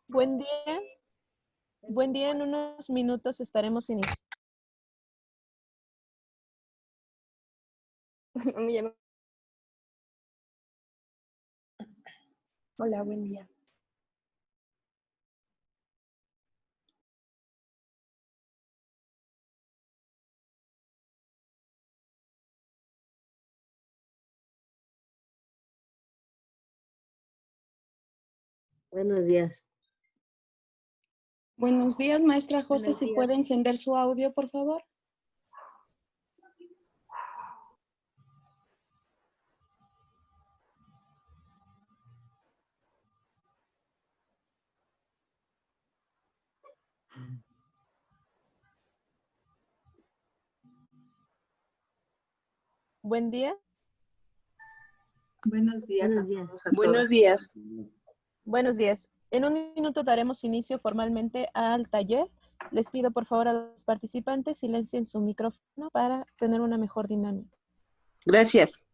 Buen día. Buen día, en unos minutos estaremos iniciando. Hola, buen día. Buenos días. Buenos días, maestra José. Buenos Si días. puede encender su audio, por favor. Buen día. Buenos días Buenos a días. todos. Buenos días. Buenos días. En un minuto daremos inicio formalmente al taller. Les pido por favor a los participantes silencien su micrófono para tener una mejor dinámica. Gracias.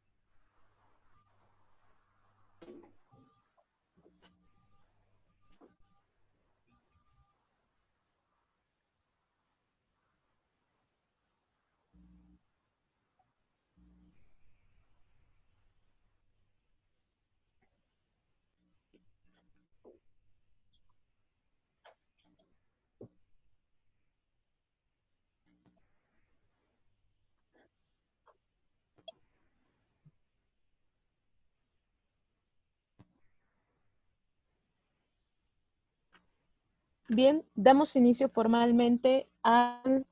Bien, damos inicio formalmente al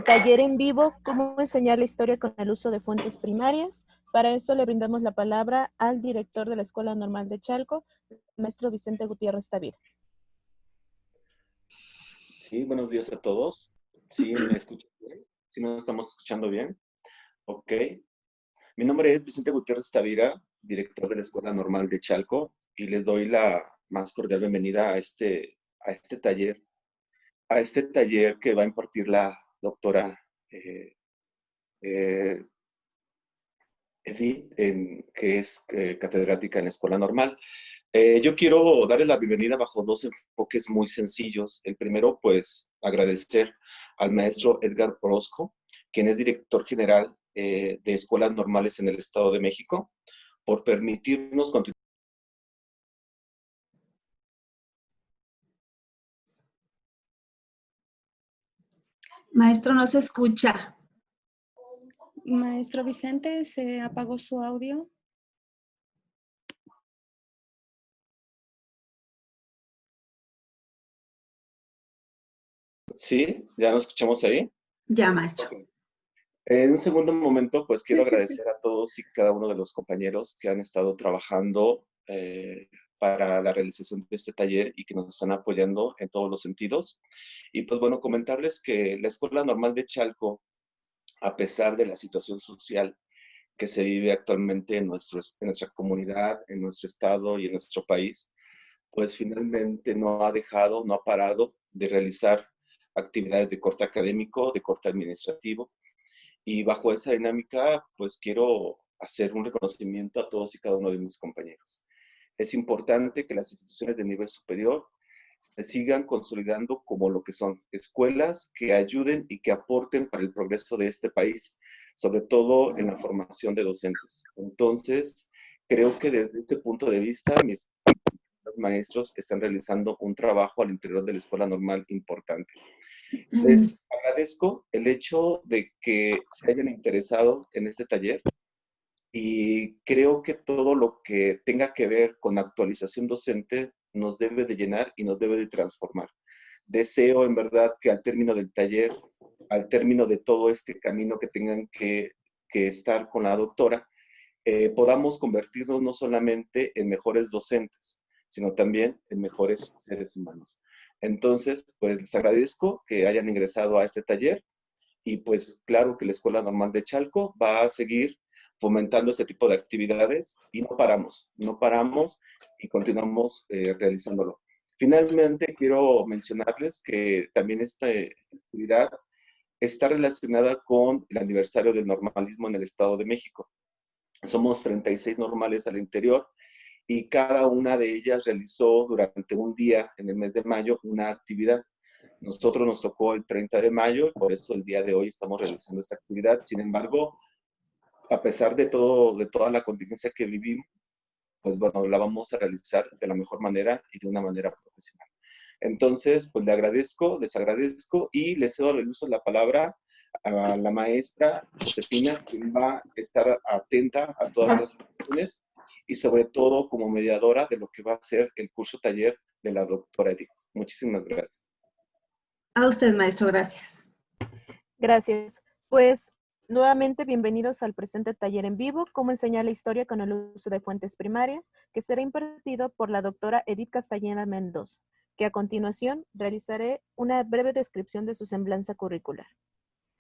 taller en vivo, cómo enseñar la historia con el uso de fuentes primarias. Para eso le brindamos la palabra al director de la Escuela Normal de Chalco, el maestro Vicente Gutiérrez Tavira. Sí, buenos días a todos. ¿Sí me escuchan bien? ¿Sí nos estamos escuchando bien? Ok. Mi nombre es Vicente Gutiérrez Tavira, director de la Escuela Normal de Chalco, y les doy la más cordial bienvenida a este taller que va a impartir la doctora eh, Edith, que es catedrática en la Escuela Normal. Yo quiero darles la bienvenida bajo dos enfoques muy sencillos. El primero, pues, agradecer al maestro Edgar Orozco, quien es director general de Escuelas Normales en el Estado de México, por permitirnos continuar. Maestro, no se escucha. Maestro Vicente, ¿se apagó su audio? ¿Sí? ¿Ya nos escuchamos ahí? Ya, maestro. Ok. En un segundo momento, pues quiero agradecer a todos y cada uno de los compañeros que han estado trabajando para la realización de este taller y que nos están apoyando en todos los sentidos. Y pues bueno, comentarles que la Escuela Normal de Chalco, a pesar de la situación social que se vive actualmente en nuestra comunidad, en nuestro estado y en nuestro país, pues finalmente no ha dejado, no ha parado de realizar actividades de corte académico, de corte administrativo. Y bajo esa dinámica, pues quiero hacer un reconocimiento a todos y cada uno de mis compañeros. Es importante que las instituciones de nivel superior se sigan consolidando como lo que son escuelas que ayuden y que aporten para el progreso de este país, sobre todo en la formación de docentes. Entonces, creo que desde este punto de vista, mis maestros están realizando un trabajo al interior de la escuela normal importante. Les agradezco el hecho de que se hayan interesado en este taller y creo que todo lo que tenga que ver con actualización docente nos debe de llenar y nos debe de transformar. Deseo en verdad que al término del taller, al término de todo este camino que tengan que estar con la doctora, podamos convertirnos no solamente en mejores docentes, sino también en mejores seres humanos. Entonces, pues les agradezco que hayan ingresado a este taller y pues claro que la Escuela Normal de Chalco va a seguir fomentando este tipo de actividades y no paramos y continuamos realizándolo. Finalmente, quiero mencionarles que también esta actividad está relacionada con el aniversario del normalismo en el Estado de México. Somos 36 normales al interior y cada una de ellas realizó durante un día en el mes de mayo una actividad. Nosotros nos tocó el 30 de mayo y por eso el día de hoy estamos realizando esta actividad. Sin embargo, a pesar de todo, de toda la contingencia que vivimos, pues bueno, la vamos a realizar de la mejor manera y de una manera profesional. Entonces, pues les agradezco y les cedo el uso de la palabra a la maestra Josefina, quien va a estar atenta a todas las cuestiones y sobre todo como mediadora de lo que va a ser el curso taller de la doctora Edith. Muchísimas gracias. A usted, maestro, gracias. Gracias. Pues nuevamente bienvenidos al presente taller en vivo, cómo enseñar la historia con el uso de fuentes primarias, que será impartido por la doctora Edith Castañeda Mendoza, que a continuación realizaré una breve descripción de su semblanza curricular.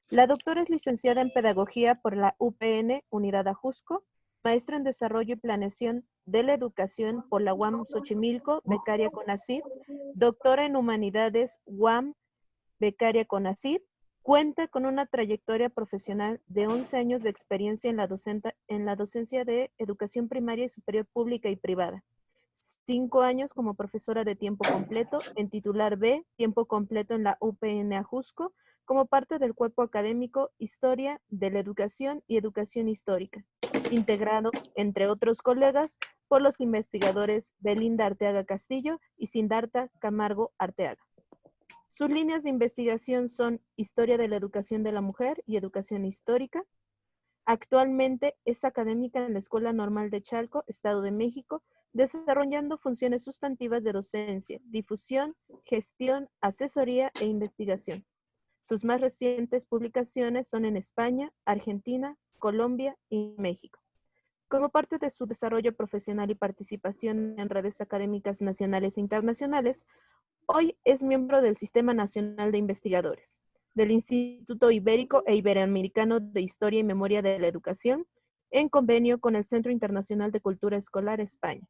La doctora es licenciada en Pedagogía por la UPN, Unidad Ajusco, maestra en Desarrollo y Planeación de la Educación por la UAM Xochimilco, becaria CONACYT, doctora en Humanidades UAM, becaria CONACYT. Cuenta con una trayectoria profesional de 11 años de experiencia en la docencia de educación primaria y superior pública y privada. 5 años como profesora de tiempo completo en titular B, tiempo completo en la UPN Ajusco, como parte del cuerpo académico Historia de la Educación y Educación Histórica, integrado, entre otros colegas, por los investigadores Belinda Arteaga Castillo y Siddhartha Camargo Arteaga. Sus líneas de investigación son Historia de la Educación de la Mujer y Educación Histórica. Actualmente es académica en la Escuela Normal de Chalco, Estado de México, desarrollando funciones sustantivas de docencia, difusión, gestión, asesoría e investigación. Sus más recientes publicaciones son en España, Argentina, Colombia y México. Como parte de su desarrollo profesional y participación en redes académicas nacionales e internacionales, hoy es miembro del Sistema Nacional de Investigadores, del Instituto Ibérico e Iberoamericano de Historia y Memoria de la Educación, en convenio con el Centro Internacional de Cultura Escolar España.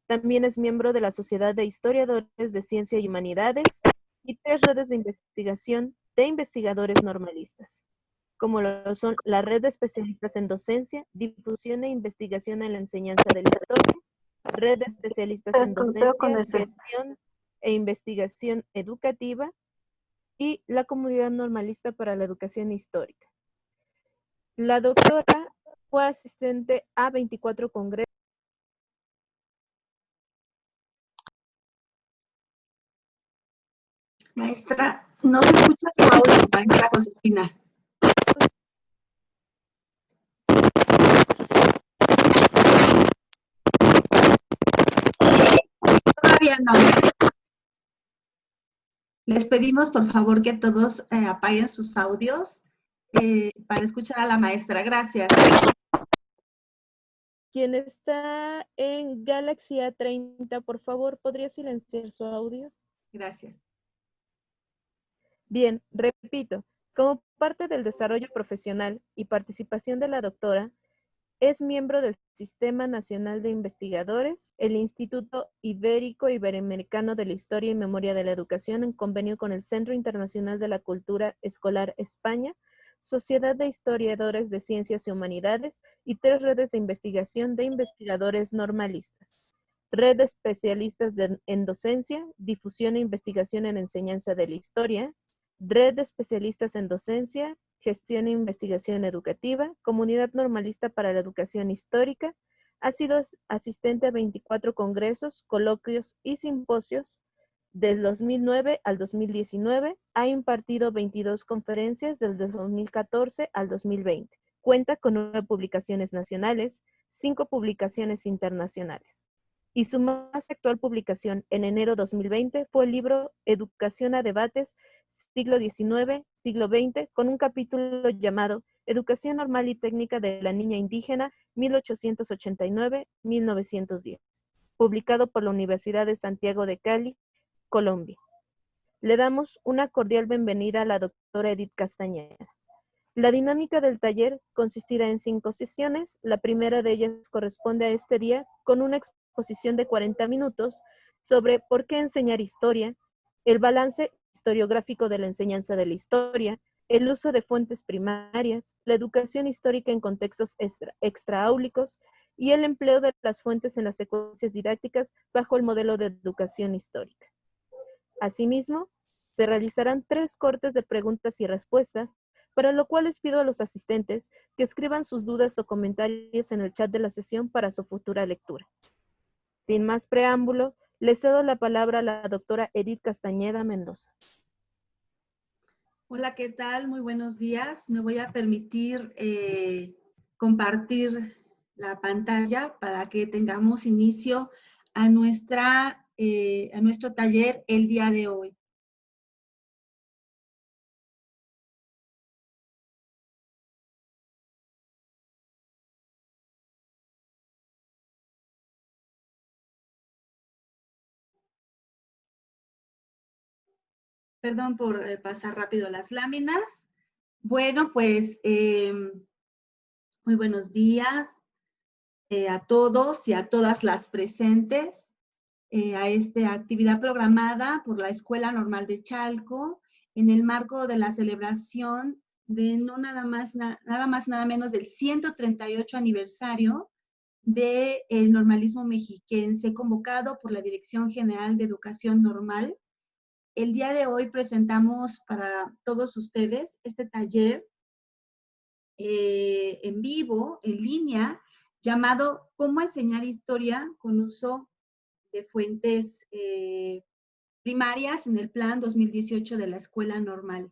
También es miembro de la Sociedad de Historiadores de Ciencia y Humanidades y 3 redes de investigación de investigadores normalistas, como lo son la Red de Especialistas en Docencia, Difusión e Investigación en la Enseñanza de la Historia, Red de Especialistas en Docencia, Gestión e Investigación Educativa y la Comunidad Normalista para la Educación Histórica. La doctora fue asistente a 24 congresos. Maestra, no se escucha su audio, maestra Josefina. Todavía no. Les pedimos, por favor, que todos apaguen sus audios para escuchar a la maestra. Gracias. Quien está en Galaxy A30, por favor, ¿podría silenciar su audio? Gracias. Bien, repito, como parte del desarrollo profesional y participación de la doctora, es miembro del Sistema Nacional de Investigadores, el Instituto Ibérico e Iberoamericano de la Historia y Memoria de la Educación, en convenio con el Centro Internacional de la Cultura Escolar España, Sociedad de Historiadores de Ciencias y Humanidades y 3 redes de investigación de investigadores normalistas. Red de Especialistas en Docencia, Difusión e Investigación en Enseñanza de la Historia, Red de Especialistas en Docencia, Gestión e Investigación Educativa, Comunidad Normalista para la Educación Histórica. Ha sido asistente a 24 congresos, coloquios y simposios. Desde 2009 al 2019 ha impartido 22 conferencias desde 2014 al 2020. Cuenta con 9 publicaciones nacionales, 5 publicaciones internacionales. Y su más actual publicación en enero 2020 fue el libro Educación a Debates, siglo XIX, siglo XX, con un capítulo llamado Educación Normal y Técnica de la Niña Indígena, 1889-1910, publicado por la Universidad de Santiago de Cali, Colombia. Le damos una cordial bienvenida a la doctora Edith Castañeda. La dinámica del taller consistirá en 5 sesiones. La primera de ellas corresponde a este día con una exposición de 40 minutos sobre por qué enseñar historia, el balance historiográfico de la enseñanza de la historia, el uso de fuentes primarias, la educación histórica en contextos extraáulicos y el empleo de las fuentes en las secuencias didácticas bajo el modelo de educación histórica. Asimismo, se realizarán 3 cortes de preguntas y respuestas, para lo cual les pido a los asistentes que escriban sus dudas o comentarios en el chat de la sesión para su futura lectura. Sin más preámbulo, le cedo la palabra a la doctora Edith Castañeda Mendoza. Hola, ¿qué tal? Muy buenos días. Me voy a permitir compartir la pantalla para que tengamos inicio a nuestro taller el día de hoy. Perdón por pasar rápido las láminas. Bueno, pues muy buenos días a todos y a todas las presentes a esta actividad programada por la Escuela Normal de Chalco en el marco de la celebración de nada más nada menos del 138 aniversario del normalismo mexiquense, convocado por la Dirección General de Educación Normal. El día de hoy presentamos para todos ustedes este taller en vivo, en línea, llamado ¿Cómo enseñar historia con uso de fuentes primarias en el Plan 2018 de la Escuela Normal?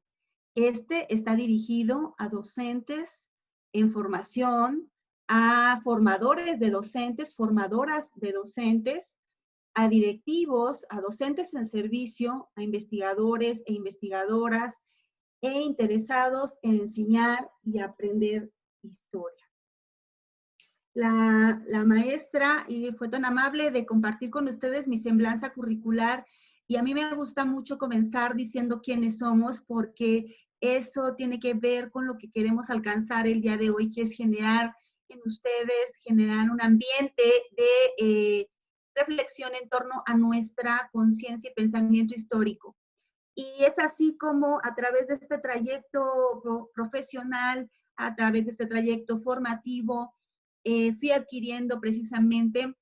Este está dirigido a docentes en formación, a formadores de docentes, formadoras de docentes, a directivos, a docentes en servicio, a investigadores e investigadoras e interesados en enseñar y aprender historia. La maestra fue tan amable de compartir con ustedes mi semblanza curricular y a mí me gusta mucho comenzar diciendo quiénes somos porque eso tiene que ver con lo que queremos alcanzar el día de hoy, que es generar en ustedes, generar un ambiente de reflexión en torno a nuestra conciencia y pensamiento histórico. Y es así como a través de este trayecto profesional, a través de este trayecto formativo, fui adquiriendo precisamente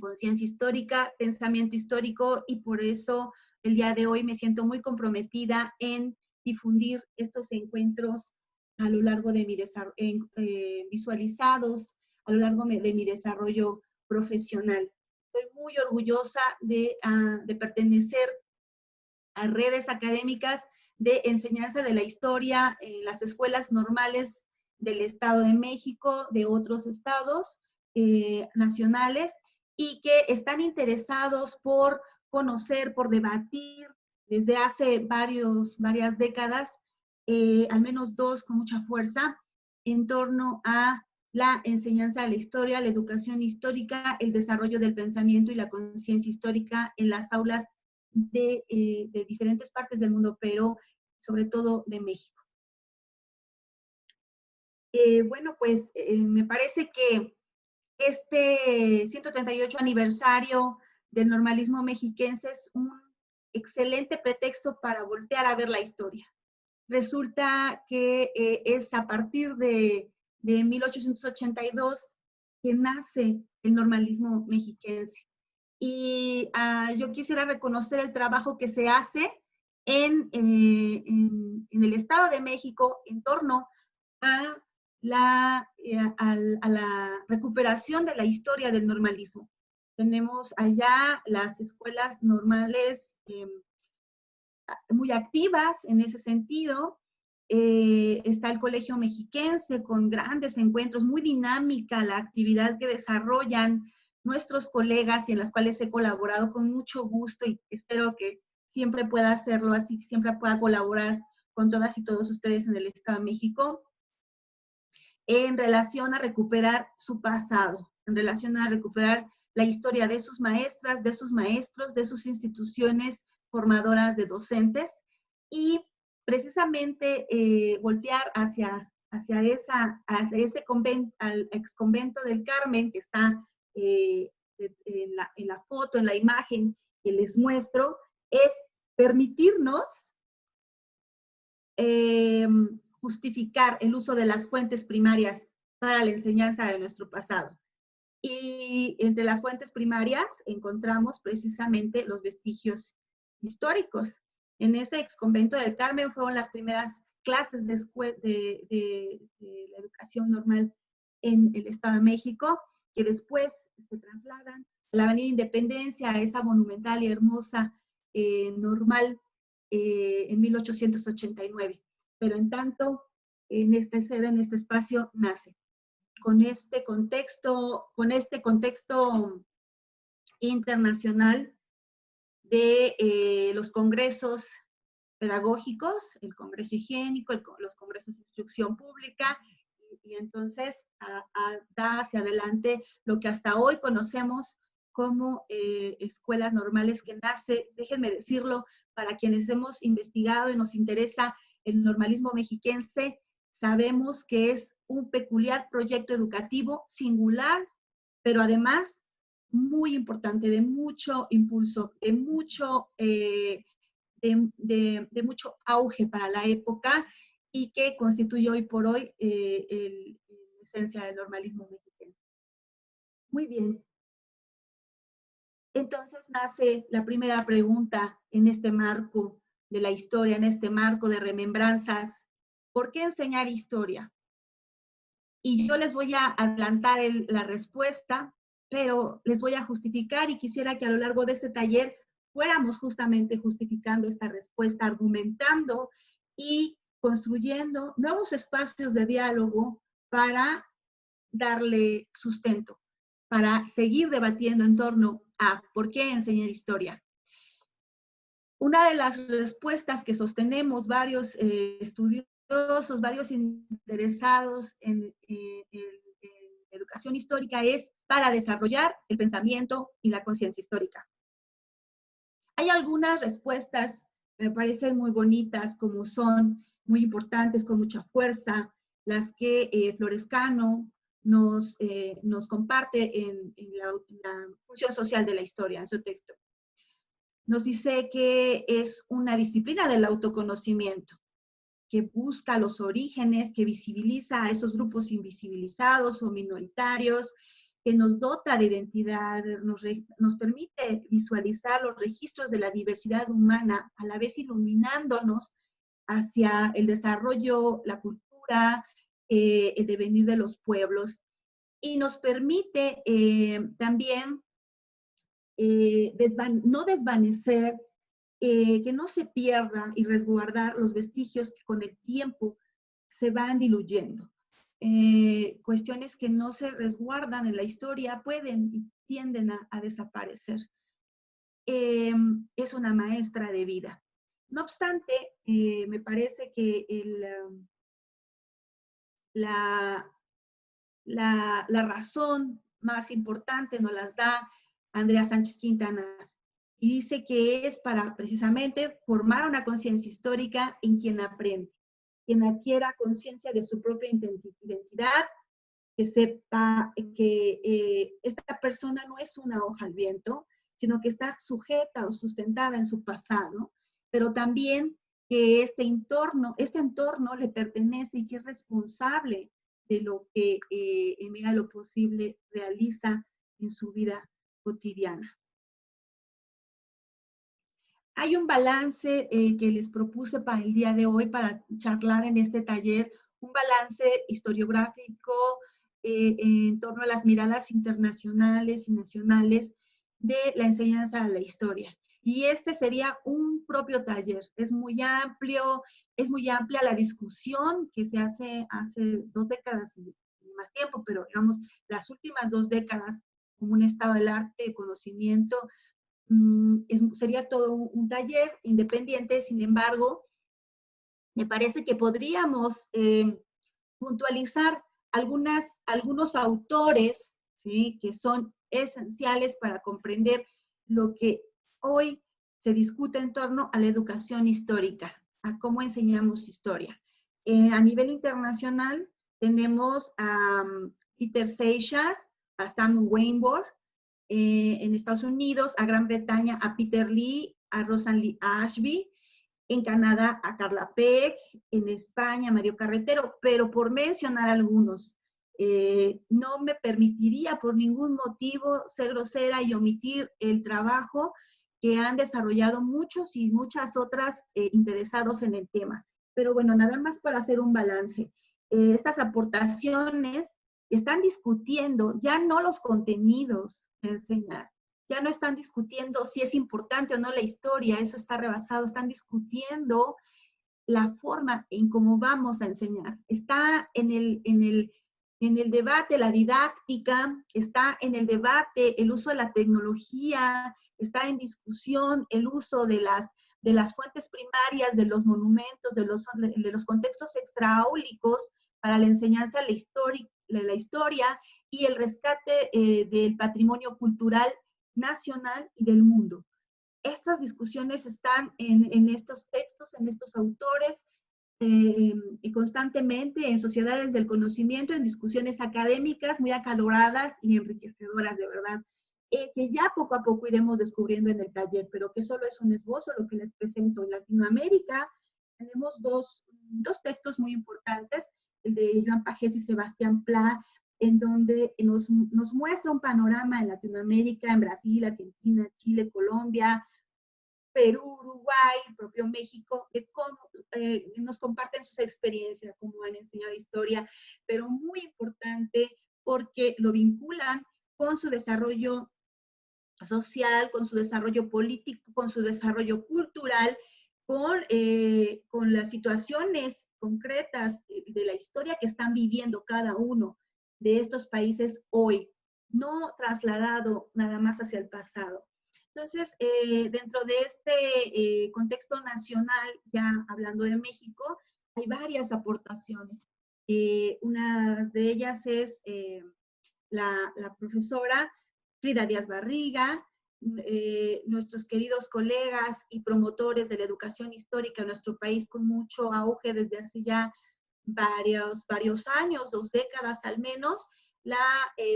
conciencia histórica, pensamiento histórico, y por eso el día de hoy me siento muy comprometida en difundir estos encuentros a lo largo de mi desarrollo, visualizados a lo largo de mi desarrollo profesional. Estoy muy orgullosa de pertenecer a redes académicas de enseñanza de la historia en las escuelas normales del Estado de México, de otros estados nacionales, y que están interesados por conocer, por debatir desde hace varias décadas, al menos 2 con mucha fuerza, en torno a la enseñanza de la historia, la educación histórica, el desarrollo del pensamiento y la conciencia histórica en las aulas de diferentes partes del mundo, pero sobre todo de México. Bueno, pues me parece que este 138 aniversario del normalismo mexiquense es un excelente pretexto para voltear a ver la historia. Resulta que es a partir de 1882 que nace el normalismo mexiquense. Y yo quisiera reconocer el trabajo que se hace en el Estado de México en torno a la recuperación de la historia del normalismo. Tenemos allá las escuelas normales muy activas en ese sentido. Está el Colegio Mexiquense con grandes encuentros, muy dinámica la actividad que desarrollan nuestros colegas y en las cuales he colaborado con mucho gusto y espero que siempre pueda hacerlo así, siempre pueda colaborar con todas y todos ustedes en el Estado de México en relación a recuperar su pasado, en relación a recuperar la historia de sus maestras, de sus maestros, de sus instituciones formadoras de docentes y precisamente voltear hacia ese convento, al ex convento del Carmen que está en la foto, en la imagen que les muestro, es permitirnos justificar el uso de las fuentes primarias para la enseñanza de nuestro pasado. Y entre las fuentes primarias encontramos precisamente los vestigios históricos. En ese exconvento del Carmen fueron las primeras clases de la educación normal en el Estado de México, que después se trasladan a la Avenida Independencia, a esa monumental y hermosa normal en 1889. Pero en tanto, en esta sede, en este espacio, nace. Con este contexto internacional de los congresos pedagógicos, el Congreso Higiénico, los congresos de instrucción pública, y entonces da hacia adelante lo que hasta hoy conocemos como escuelas normales, que nace, déjenme decirlo, para quienes hemos investigado y nos interesa el normalismo mexiquense, sabemos que es un peculiar proyecto educativo singular, pero además muy importante, de mucho impulso, de mucho auge para la época, y que constituye hoy por hoy la esencia del normalismo mexicano. Muy bien. Entonces nace la primera pregunta en este marco de la historia, en este marco de remembranzas. ¿Por qué enseñar historia? Y yo les voy a adelantar la respuesta, pero les voy a justificar, y quisiera que a lo largo de este taller fuéramos justamente justificando esta respuesta, argumentando y construyendo nuevos espacios de diálogo para darle sustento, para seguir debatiendo en torno a por qué enseñar historia. Una de las respuestas que sostenemos varios estudiosos, varios interesados en educación histórica, es para desarrollar el pensamiento y la conciencia histórica. Hay algunas respuestas, me parecen muy bonitas, como son muy importantes, con mucha fuerza, las que Florescano nos comparte en la función social de la historia, en su texto. Nos dice que es una disciplina del autoconocimiento, que busca los orígenes, que visibiliza a esos grupos invisibilizados o minoritarios, que nos dota de identidad, nos permite visualizar los registros de la diversidad humana, a la vez iluminándonos hacia el desarrollo, la cultura, el devenir de los pueblos, y nos permite también no desvanecer, que no se pierda, y resguardar los vestigios que con el tiempo se van diluyendo. Cuestiones que no se resguardan en la historia pueden y tienden a desaparecer. Es una maestra de vida. No obstante, me parece que la razón más importante nos las da Andrea Sánchez Quintana, y dice que es para precisamente formar una conciencia histórica en quien aprende, quien adquiera conciencia de su propia identidad, que sepa que esta persona no es una hoja al viento, sino que está sujeta o sustentada en su pasado, pero también que este entorno le pertenece y que es responsable de lo que en medida de lo posible realiza en su vida cotidiana. Hay un balance que les propuse para el día de hoy, para charlar en este taller, un balance historiográfico en torno a las miradas internacionales y nacionales de la enseñanza de la historia. Y este sería un propio taller. Es muy amplia la discusión que se hace 2 décadas y más tiempo, pero digamos las últimas 2 décadas como un estado del arte, de conocimiento. Sería todo un taller independiente. Sin embargo, me parece que podríamos puntualizar algunos autores, ¿sí?, que son esenciales para comprender lo que hoy se discute en torno a la educación histórica, a cómo enseñamos historia. A nivel internacional tenemos a Peter Seixas, a Samuel Weinborg, en Estados Unidos, a Gran Bretaña, a Peter Lee, a Rosalie Ashby, en Canadá a Carla Peck, en España a Mario Carretero, pero por mencionar algunos. No me permitiría por ningún motivo ser grosera y omitir el trabajo que han desarrollado muchos y muchas otras interesados en el tema. Pero bueno, nada más para hacer un balance. Estas aportaciones están discutiendo ya no los contenidos de enseñar, ya no están discutiendo si es importante o no la historia, eso está rebasado, están discutiendo la forma en cómo vamos a enseñar. Está en el debate la didáctica, está en el debate el uso de la tecnología, está en discusión el uso de las fuentes primarias, de los monumentos, de los contextos extraáulicos para la enseñanza de la historia y el rescate del patrimonio cultural nacional y del mundo. Estas discusiones están en estos textos, en estos autores, constantemente en sociedades del conocimiento, en discusiones académicas muy acaloradas y enriquecedoras, de verdad, que ya poco a poco iremos descubriendo en el taller, pero que solo es un esbozo lo que les presento. En Latinoamérica tenemos dos textos muy importantes, el de Joan Pagés y Sebastián Pla, en donde nos muestra un panorama en Latinoamérica, en Brasil, Argentina, Chile, Colombia, Perú, Uruguay, propio México, de cómo nos comparten sus experiencias, cómo han enseñado historia, pero muy importante porque lo vinculan con su desarrollo social, con su desarrollo político, con su desarrollo cultural, con las situaciones concretas de la historia que están viviendo cada uno de estos países hoy, no trasladado nada más hacia el pasado. Entonces, dentro de este contexto nacional, ya hablando de México, hay varias aportaciones. Una de ellas es la profesora Frida Díaz Barriga, nuestros queridos colegas y promotores de la educación histórica en nuestro país con mucho auge desde hace ya varios años, 2 décadas al menos, la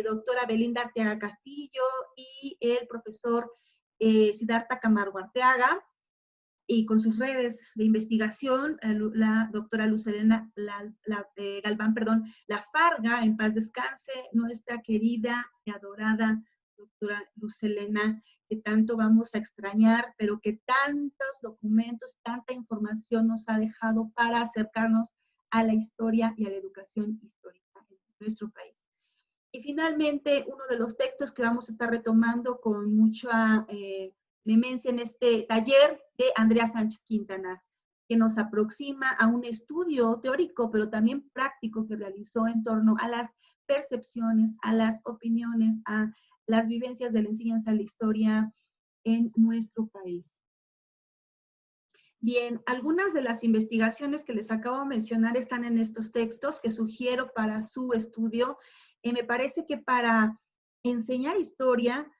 doctora Belinda Arteaga Castillo y el profesor Siddhartha Camargo Arteaga, y con sus redes de investigación, la doctora Luz Helena Galván, La Farga, en paz descanse, nuestra querida y adorada doctora Luz Helena, que tanto vamos a extrañar, pero que tantos documentos, tanta información nos ha dejado para acercarnos a la historia y a la educación histórica en nuestro país. Y finalmente, uno de los textos que vamos a estar retomando con mucha vehemencia en este taller, de Andrea Sánchez Quintana, que nos aproxima a un estudio teórico, pero también práctico que realizó en torno a las percepciones, a las opiniones, a las vivencias de la enseñanza de la historia en nuestro país. Bien, algunas de las investigaciones que les acabo de mencionar están en estos textos que sugiero para su estudio. Me parece que para enseñar historia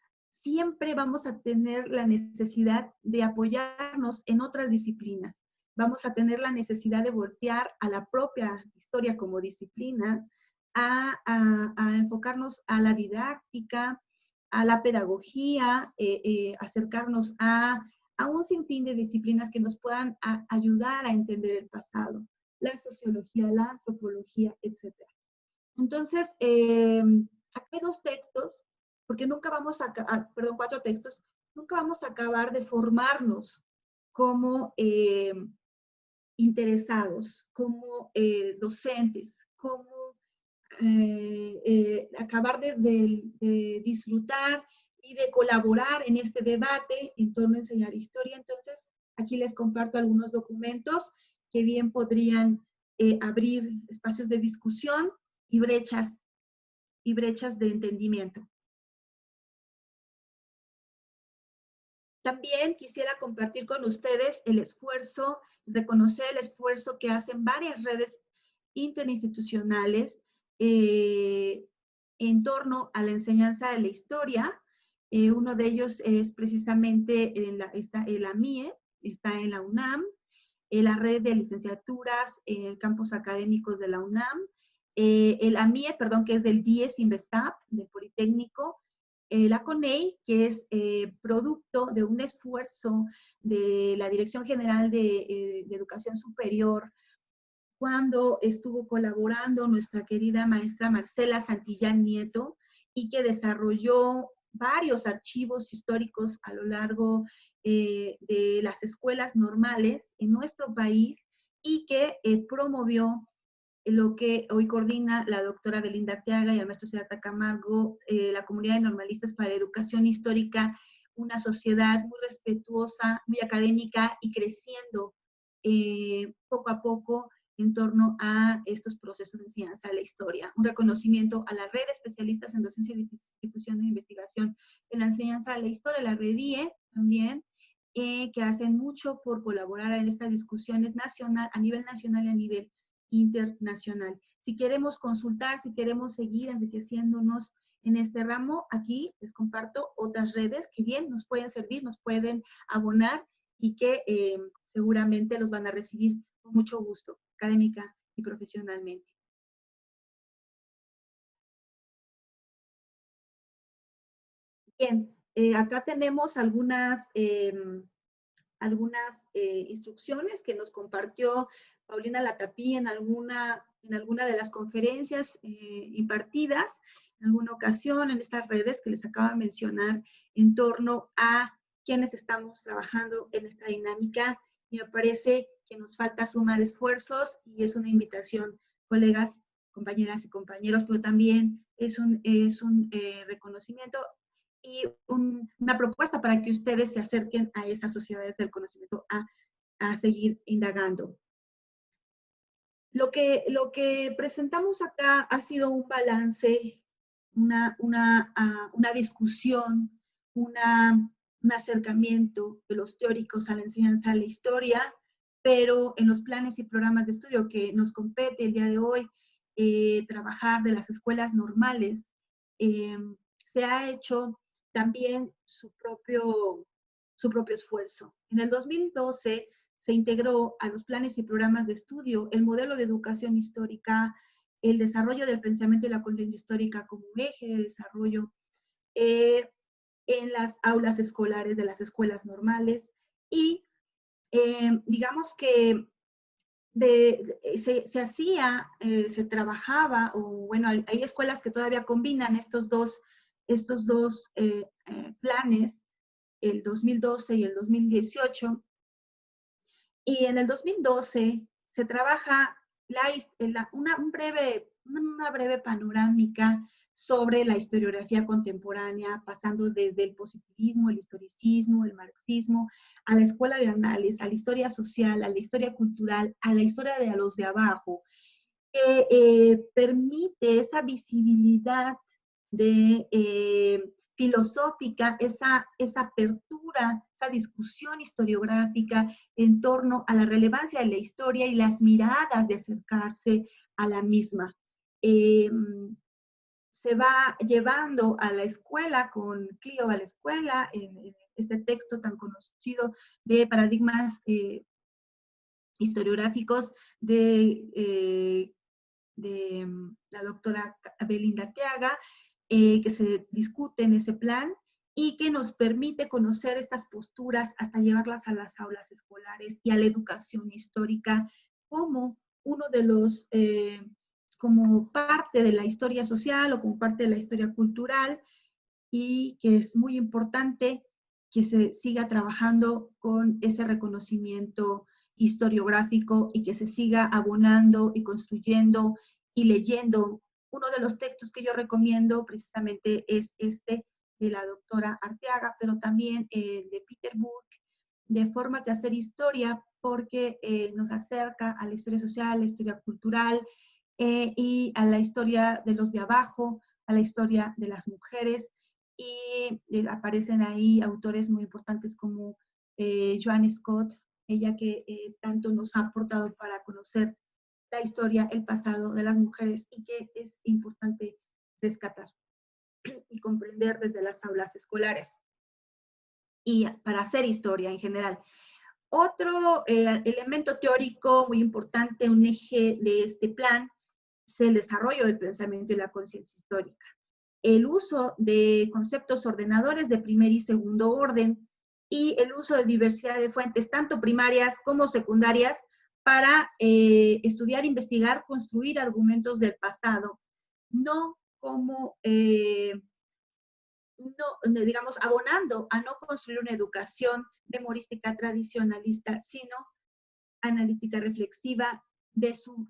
siempre vamos a tener la necesidad de apoyarnos en otras disciplinas. Vamos a tener la necesidad de voltear a la propia historia como disciplina, a enfocarnos a la didáctica, a la pedagogía, acercarnos a un sinfín de disciplinas que nos puedan ayudar a entender el pasado, la sociología, la antropología, etc. Entonces, aquí hay 2 textos, porque nunca vamos a, 4 textos, nunca vamos a acabar de formarnos como interesados, como docentes, como acabar de disfrutar y de colaborar en este debate en torno a enseñar historia. Entonces, aquí les comparto algunos documentos que bien podrían abrir espacios de discusión y brechas de entendimiento. También quisiera compartir con ustedes el esfuerzo, reconocer el esfuerzo que hacen varias redes interinstitucionales en torno a la enseñanza de la historia. Uno de ellos es precisamente está en la MIE, está en la UNAM, la red de licenciaturas en campus académicos de la UNAM, el AMIE, que es del DIES Investap, del Politécnico, la CONEI, que es producto de un esfuerzo de la Dirección General de Educación Superior, cuando estuvo colaborando nuestra querida maestra Marcela Santillán Nieto, y que desarrolló varios archivos históricos a lo largo de las escuelas normales en nuestro país, y que promovió lo que hoy coordina la doctora Belinda Arteaga y el maestro Siddhartha Camargo, la comunidad de normalistas para la educación histórica, una sociedad muy respetuosa, muy académica y creciendo poco a poco en torno a estos procesos de enseñanza de la historia. Un reconocimiento a la red de especialistas en docencia y difusión de investigación en la enseñanza de la historia, la REDIE también, que hacen mucho por colaborar en estas discusiones a nivel nacional y a nivel internacional. Si queremos consultar, si queremos seguir enriqueciéndonos en este ramo, aquí les comparto otras redes que bien nos pueden servir, nos pueden abonar y que seguramente los van a recibir con mucho gusto, académica y profesionalmente. Bien, acá tenemos algunas instrucciones que nos compartió Paulina Latapí en alguna de las conferencias impartidas en alguna ocasión en estas redes que les acabo de mencionar en torno a quienes estamos trabajando en esta dinámica, y me parece que nos falta sumar esfuerzos, y es una invitación, colegas, compañeras y compañeros, pero también es un reconocimiento y una propuesta para que ustedes se acerquen a esas sociedades del conocimiento a seguir indagando. Lo que presentamos acá ha sido un balance, una discusión, un acercamiento de los teóricos a la enseñanza de la historia, pero en los planes y programas de estudio que nos compete el día de hoy, trabajar de las escuelas normales, se ha hecho también su propio esfuerzo. En el 2012 se integró a los planes y programas de estudio el modelo de educación histórica, el desarrollo del pensamiento y la conciencia histórica como eje de desarrollo en las aulas escolares de las escuelas normales, y digamos que se trabajaba, o bueno, hay escuelas que todavía combinan estos dos planes, el 2012 y el 2018, y en el 2012 se trabaja una breve panorámica sobre la historiografía contemporánea, pasando desde el positivismo, el historicismo, el marxismo, a la escuela de análisis, a la historia social, a la historia cultural, a la historia de los de abajo, que permite esa visibilidad filosófica, esa apertura, esa discusión historiográfica en torno a la relevancia de la historia y las miradas de acercarse a la misma. Se va llevando a la escuela, con Clio a la escuela, en este texto tan conocido de paradigmas historiográficos de la doctora Belinda Arteaga, que se discute en ese plan y que nos permite conocer estas posturas hasta llevarlas a las aulas escolares y a la educación histórica como uno de los, como parte de la historia social o como parte de la historia cultural, y que es muy importante que se siga trabajando con ese reconocimiento historiográfico y que se siga abonando y construyendo y leyendo. Uno de los textos que yo recomiendo precisamente es este de la doctora Arteaga, pero también el de Peter Burke, de Formas de hacer historia, porque nos acerca a la historia social, a la historia cultural y a la historia de los de abajo, a la historia de las mujeres, y aparecen ahí autores muy importantes como Joan Scott, ella que tanto nos ha aportado para conocer la historia, el pasado de las mujeres, y que es importante rescatar y comprender desde las aulas escolares y para hacer historia en general. Otro elemento teórico muy importante, un eje de este plan, es el desarrollo del pensamiento y la conciencia histórica. el uso de conceptos ordenadores de primer y segundo orden y el uso de diversidad de fuentes, tanto primarias como secundarias, para estudiar, investigar, construir argumentos del pasado, no como, digamos, abonando a no construir una educación memorística tradicionalista, sino analítica reflexiva, de su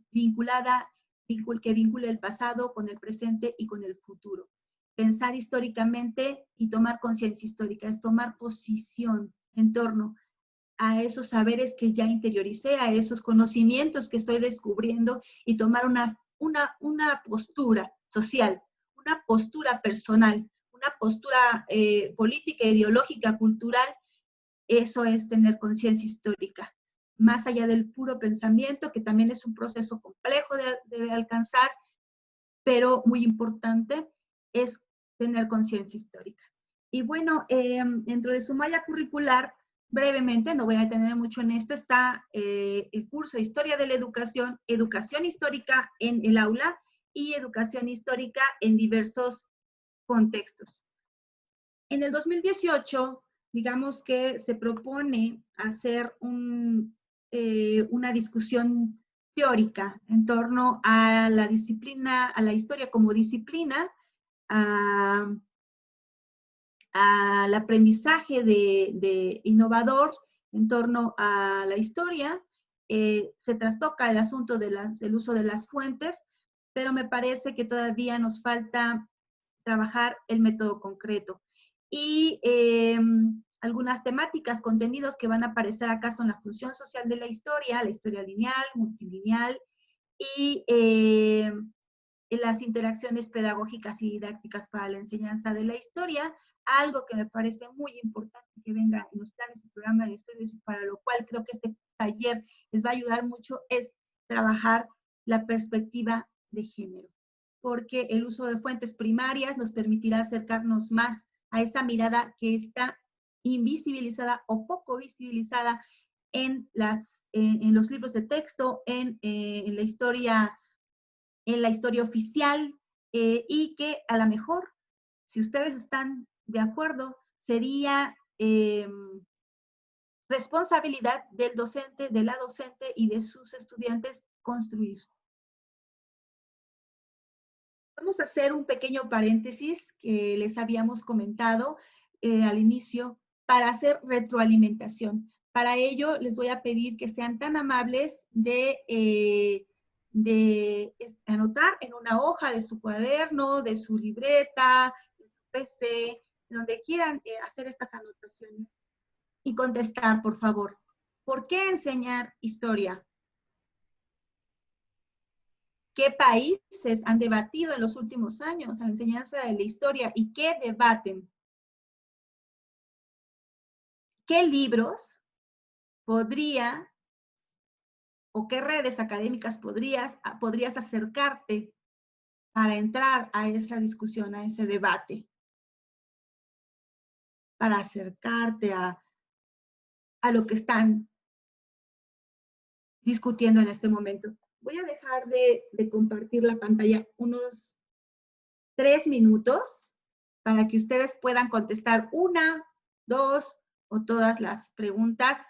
que vincule el pasado con el presente y con el futuro. Pensar históricamente y tomar conciencia histórica es tomar posición en torno a esos saberes que ya interioricé, a esos conocimientos que estoy descubriendo y tomar una postura social, una postura personal, una postura política, ideológica, cultural. Eso es tener conciencia histórica, más allá del puro pensamiento, que también es un proceso complejo de alcanzar, pero muy importante, es tener conciencia histórica. Y bueno, dentro de su malla curricular, brevemente, no voy a detener mucho en esto, está el curso de Historia de la Educación, Educación Histórica en el aula y Educación Histórica en diversos contextos. En el 2018, digamos que se propone hacer una discusión teórica en torno a la disciplina, a la historia como disciplina, al aprendizaje de innovador en torno a la historia. Se trastoca el asunto del uso de las fuentes, pero me parece que todavía nos falta trabajar el método concreto. Y algunas temáticas, contenidos que van a aparecer acá son la función social de la historia lineal, multilineal, y las interacciones pedagógicas y didácticas para la enseñanza de la historia. Algo que me parece muy importante que venga en los planes y programas de estudios, para lo cual creo que este taller les va a ayudar mucho, es trabajar la perspectiva de género, porque el uso de fuentes primarias nos permitirá acercarnos más a esa mirada que está invisibilizada o poco visibilizada en los libros de texto, en la historia oficial, y que a lo mejor, si ustedes están de acuerdo, sería responsabilidad del docente, de la docente y de sus estudiantes construir. Vamos a hacer un pequeño paréntesis que les habíamos comentado al inicio para hacer retroalimentación. Para ello, les voy a pedir que sean tan amables de anotar en una hoja de su cuaderno, de su libreta, de su PC, donde quieran hacer estas anotaciones y contestar, por favor. ¿Por qué enseñar historia? ¿Qué países han debatido en los últimos años la enseñanza de la historia y qué debaten? ¿Qué libros podría o qué redes académicas podrías acercarte para entrar a esa discusión, a ese debate? Para acercarte a lo que están discutiendo en este momento. Voy a dejar de compartir la pantalla unos 3 minutos para que ustedes puedan contestar una, dos o todas las preguntas,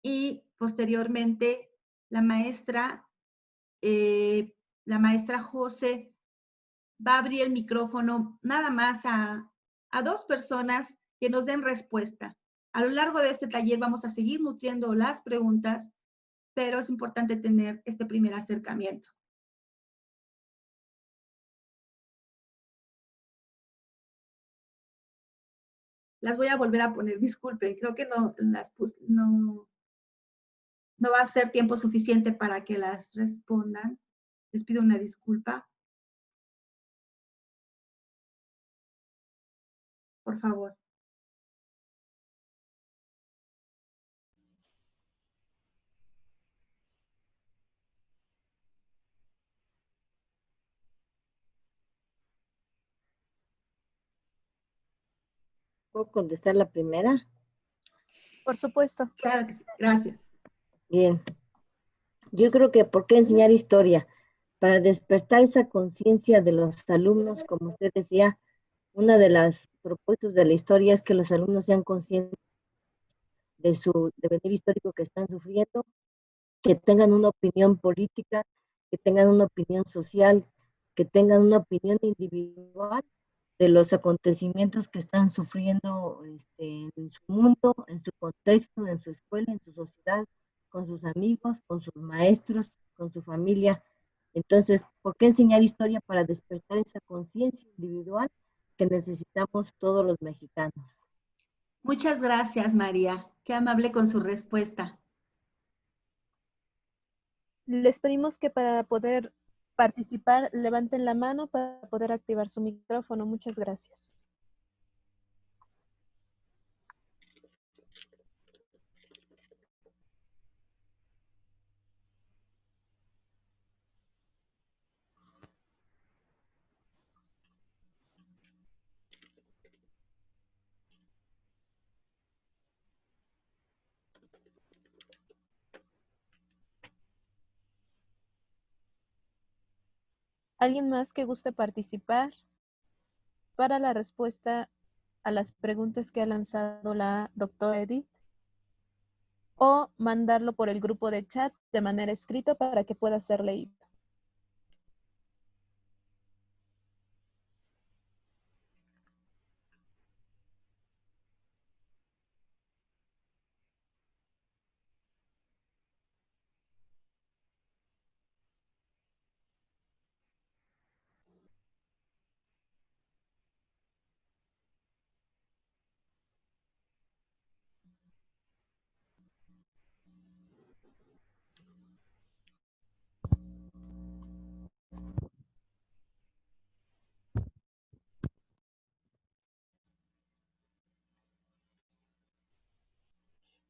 y posteriormente la maestra José va a abrir el micrófono nada más a 2 personas que nos den respuesta. A lo largo de este taller vamos a seguir nutriendo las preguntas, pero es importante tener este primer acercamiento. Las voy a volver a poner, disculpen, creo que no va a ser tiempo suficiente para que las respondan. Les pido una disculpa. Por favor. ¿Puedo contestar la primera? Por supuesto. Claro que sí. Gracias. Bien. Yo creo que ¿por qué enseñar historia? para despertar esa conciencia de los alumnos, como usted decía, una de las propósitos de la historia es que los alumnos sean conscientes de su devenir histórico que están sufriendo, que tengan una opinión política, que tengan una opinión social, que tengan una opinión individual de los acontecimientos que están sufriendo en su mundo, en su contexto, en su escuela, en su sociedad, con sus amigos, con sus maestros, con su familia. Entonces, ¿por qué enseñar historia? Para despertar esa conciencia individual que necesitamos todos los mexicanos. Muchas gracias, María. Qué amable con su respuesta. Les pedimos que para poder participar levanten la mano para poder activar su micrófono. Muchas gracias. ¿Alguien más que guste participar para la respuesta a las preguntas que ha lanzado la doctora Edith? O mandarlo por el grupo de chat de manera escrita para que pueda ser leído.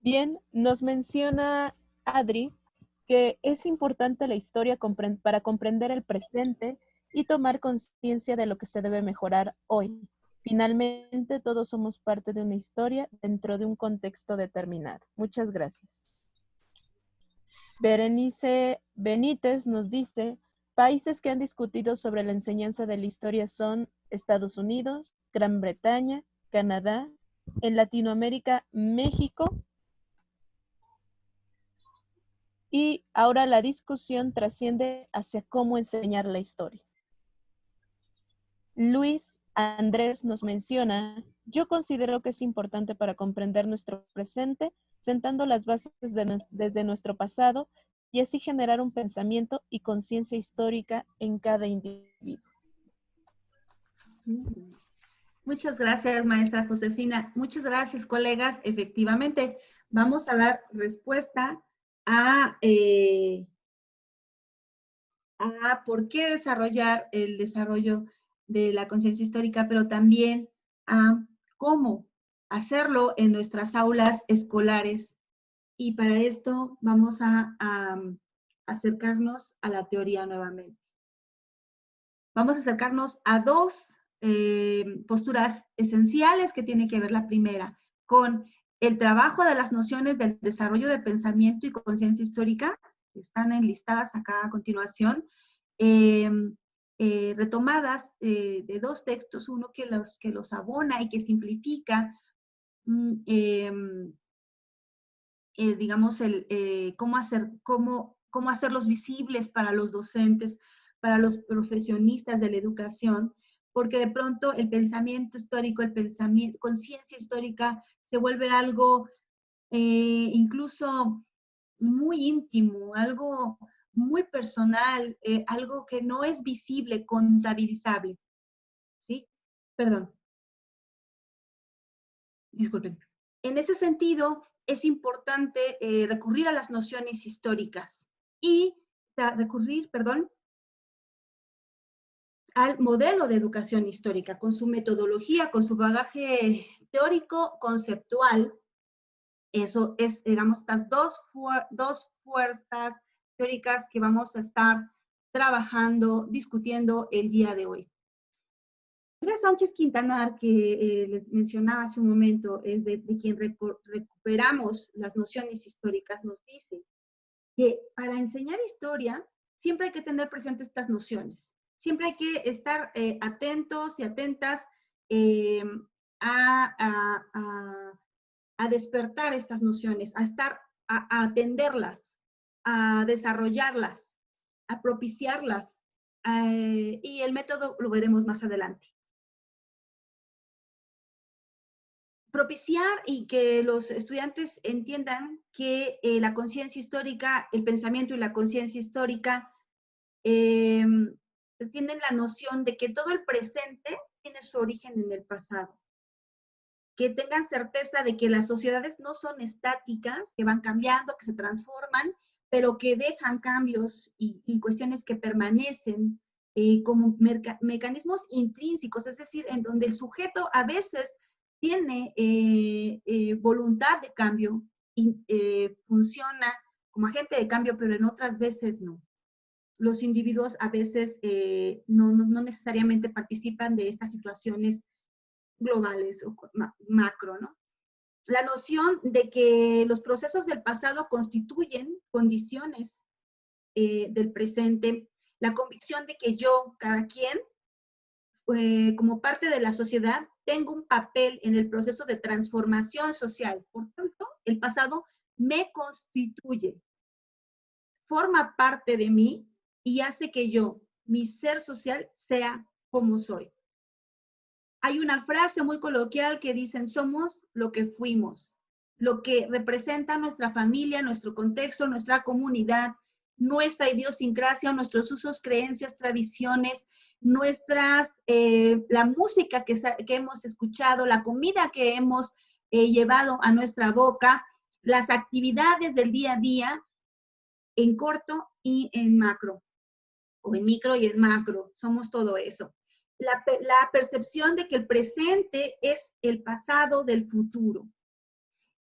Bien, nos menciona Adri que es importante la historia para comprender el presente y tomar conciencia de lo que se debe mejorar hoy. Finalmente, todos somos parte de una historia dentro de un contexto determinado. Muchas gracias. Berenice Benítez nos dice, países que han discutido sobre la enseñanza de la historia son Estados Unidos, Gran Bretaña, Canadá, en Latinoamérica, México. Y ahora la discusión trasciende hacia cómo enseñar la historia. Luis Andrés nos menciona, yo considero que es importante para comprender nuestro presente, sentando las bases desde nuestro pasado y así generar un pensamiento y conciencia histórica en cada individuo. Muchas gracias, maestra Josefina. Muchas gracias, colegas. Efectivamente, vamos a dar respuesta a por qué desarrollar el desarrollo de la conciencia histórica, pero también a cómo hacerlo en nuestras aulas escolares. Y para esto vamos a acercarnos a la teoría nuevamente. Vamos a acercarnos a dos posturas esenciales que tiene que ver la primera con el trabajo de las nociones del desarrollo de pensamiento y conciencia histórica, que están enlistadas acá a continuación, retomadas de dos textos, uno que los abona y que simplifica, digamos, cómo hacerlos visibles para los docentes, para los profesionistas de la educación, porque de pronto el pensamiento histórico, conciencia histórica, se vuelve algo incluso muy íntimo, algo muy personal, algo que no es visible, contabilizable. ¿Sí? Perdón. Disculpen. En ese sentido, es importante recurrir a las nociones históricas y recurrir, al modelo de educación histórica, con su metodología, con su bagaje teórico, conceptual. Eso es, digamos, estas dos fuerzas teóricas que vamos a estar trabajando, discutiendo el día de hoy. Andrés Sánchez Quintanar, que les mencionaba hace un momento, es de quien recuperamos las nociones históricas, nos dice que para enseñar historia siempre hay que tener presentes estas nociones. Siempre hay que estar atentos y atentas a despertar estas nociones, a atenderlas, a desarrollarlas, a propiciarlas. Y el método lo veremos más adelante. Propiciar y que los estudiantes entiendan que la conciencia histórica, el pensamiento y la conciencia histórica tienen la noción de que todo el presente tiene su origen en el pasado. Que tengan certeza de que las sociedades no son estáticas, que van cambiando, que se transforman, pero que dejan cambios y cuestiones que permanecen como mecanismos intrínsecos, es decir, en donde el sujeto a veces tiene voluntad de cambio y funciona como agente de cambio, pero en otras veces no. Los individuos a veces no necesariamente participan de estas situaciones globales o macro, ¿no? La noción de que los procesos del pasado constituyen condiciones del presente, la convicción de que yo, cada quien, como parte de la sociedad, tengo un papel en el proceso de transformación social. Por tanto, el pasado me constituye, forma parte de mí y hace que yo, mi ser social, sea como soy. Hay una frase muy coloquial que dicen, somos lo que fuimos, lo que representa nuestra familia, nuestro contexto, nuestra comunidad, nuestra idiosincrasia, nuestros usos, creencias, tradiciones, la música que hemos escuchado, la comida que hemos llevado a nuestra boca, las actividades del día a día, en corto y en macro, o en micro y en macro, somos todo eso. La percepción de que el presente es el pasado del futuro,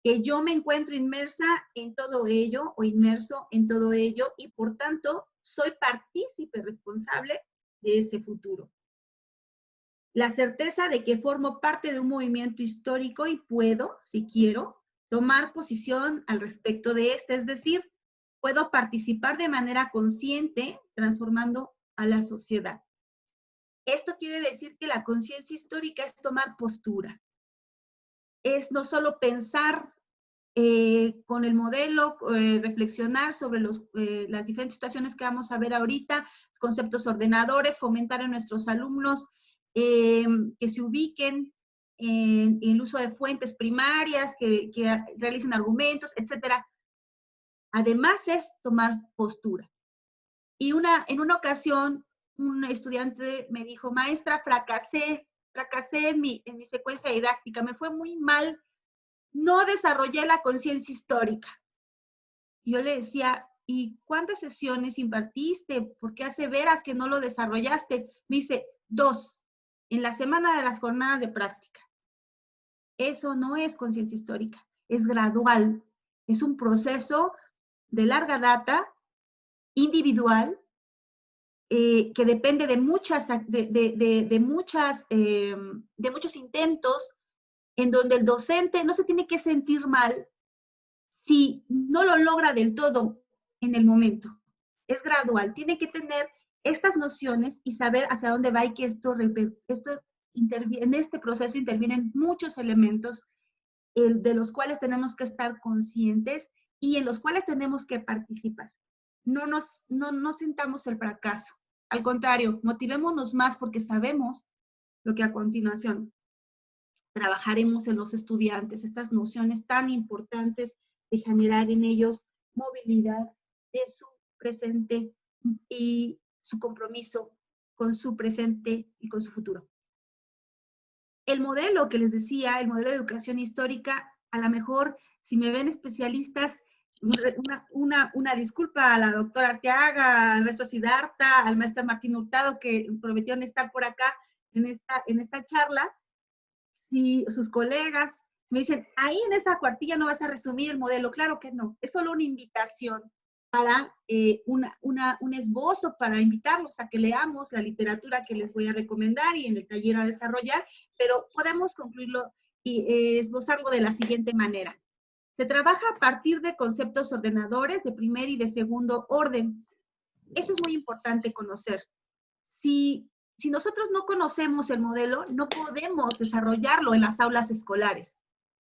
que yo me encuentro inmersa en todo ello o inmerso en todo ello y por tanto soy partícipe responsable de ese futuro. La certeza de que formo parte de un movimiento histórico y puedo, si quiero, tomar posición al respecto de este, es decir, puedo participar de manera consciente transformando a la sociedad. Esto quiere decir que la conciencia histórica es tomar postura. Es no solo pensar con el modelo, reflexionar sobre las diferentes situaciones que vamos a ver ahorita, conceptos ordenadores, fomentar en nuestros alumnos que se ubiquen en el uso de fuentes primarias, que realicen argumentos, etc. Además es tomar postura. Y en una ocasión, un estudiante me dijo, maestra, fracasé en mi secuencia didáctica, me fue muy mal, no desarrollé la conciencia histórica. Y yo le decía, ¿y cuántas sesiones impartiste? ¿Por qué hace veras que no lo desarrollaste? Me dice, 2, en la semana de las jornadas de práctica. Eso no es conciencia histórica, es gradual, es un proceso de larga data, individual, que depende de muchos intentos, en donde el docente no se tiene que sentir mal si no lo logra del todo en el momento. Es gradual, tiene que tener estas nociones y saber hacia dónde va y que en este proceso intervienen muchos elementos de los cuales tenemos que estar conscientes y en los cuales tenemos que participar. No sintamos el fracaso. Al contrario, motivémonos más porque sabemos lo que a continuación trabajaremos en los estudiantes, estas nociones tan importantes de generar en ellos movilidad de su presente y su compromiso con su presente y con su futuro. El modelo que les decía, el modelo de educación histórica, a lo mejor, si me ven especialistas, una disculpa a la doctora Arteaga, al maestro Siddhartha, al maestro Martín Hurtado, que prometieron estar por acá en esta charla, si sus colegas me dicen, ahí en esa cuartilla no vas a resumir el modelo, claro que no, es solo una invitación para un esbozo, para invitarlos a que leamos la literatura que les voy a recomendar y en el taller a desarrollar, pero podemos concluirlo y esbozarlo de la siguiente manera. Se trabaja a partir de conceptos ordenadores de primer y de segundo orden. Eso es muy importante conocer. Si nosotros no conocemos el modelo, no podemos desarrollarlo en las aulas escolares.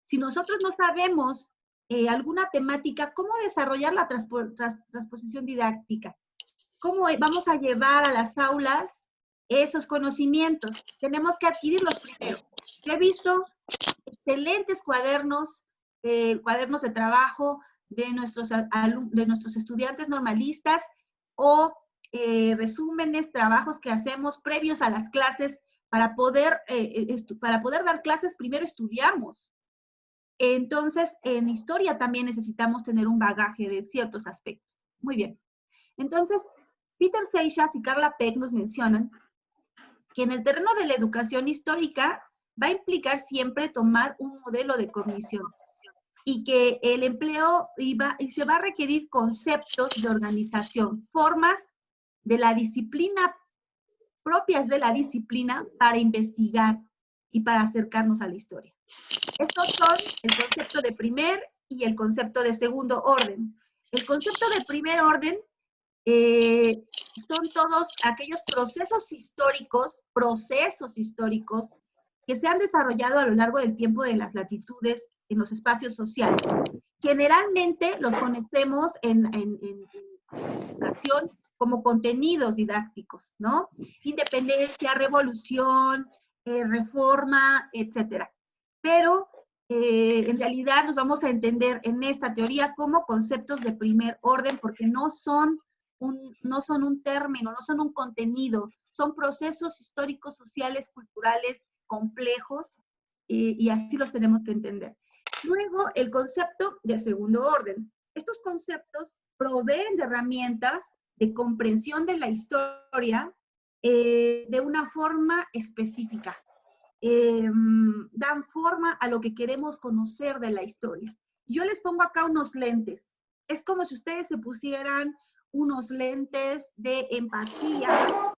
Si nosotros no sabemos alguna temática, ¿cómo desarrollar la transposición didáctica? ¿Cómo vamos a llevar a las aulas esos conocimientos? Tenemos que adquirirlos primero. Yo he visto excelentes cuadernos de trabajo de nuestros estudiantes normalistas o resúmenes, trabajos que hacemos previos a las clases para poder dar clases. Primero estudiamos. Entonces, en historia también necesitamos tener un bagaje de ciertos aspectos. Muy bien. Entonces, Peter Seixas y Carla Peck nos mencionan que en el terreno de la educación histórica va a implicar siempre tomar un modelo de cognición y que el empleo se va a requerir conceptos de organización, formas de la disciplina, propias de la disciplina para investigar y para acercarnos a la historia. Estos son el concepto de primer y el concepto de segundo orden. El concepto de primer orden son todos aquellos procesos históricos que se han desarrollado a lo largo del tiempo de las latitudes en los espacios sociales. Generalmente los conocemos en educación como contenidos didácticos, ¿no? Independencia, revolución, reforma, etcétera. Pero en realidad nos vamos a entender en esta teoría como conceptos de primer orden, porque no son un término, no son un contenido, son procesos históricos, sociales, culturales, complejos, y así los tenemos que entender. Luego, el concepto de segundo orden. Estos conceptos proveen de herramientas de comprensión de la historia de una forma específica. Dan forma a lo que queremos conocer de la historia. Yo les pongo acá unos lentes. Es como si ustedes se pusieran unos lentes de empatía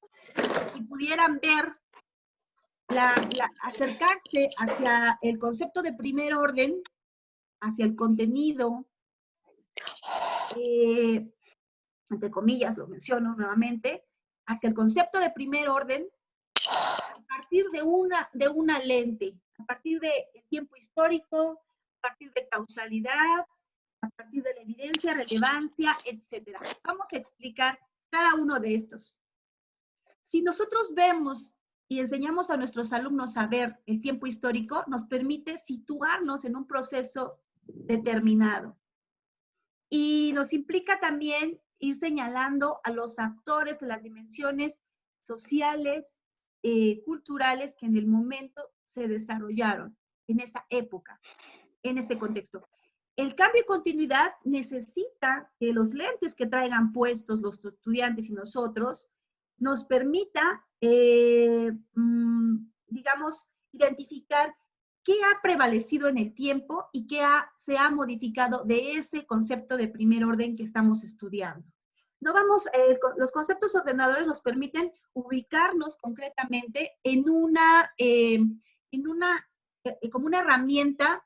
y pudieran ver, acercarse hacia el concepto de primer orden, hacia el contenido, entre comillas, lo menciono nuevamente, hacia el concepto de primer orden, a partir de una lente, a partir del tiempo histórico, a partir de causalidad, a partir de la evidencia, relevancia, etc. Vamos a explicar cada uno de estos. Si nosotros vemos y enseñamos a nuestros alumnos a ver el tiempo histórico, nos permite situarnos en un proceso determinado. Y nos implica también ir señalando a los actores de las dimensiones sociales, culturales que en el momento se desarrollaron en esa época, en ese contexto. El cambio y continuidad necesita que los lentes que traigan puestos los estudiantes y nosotros nos permita, digamos, identificar qué ha prevalecido en el tiempo y qué se ha modificado de ese concepto de primer orden que estamos estudiando. No vamos, los conceptos ordenadores nos permiten ubicarnos concretamente como una herramienta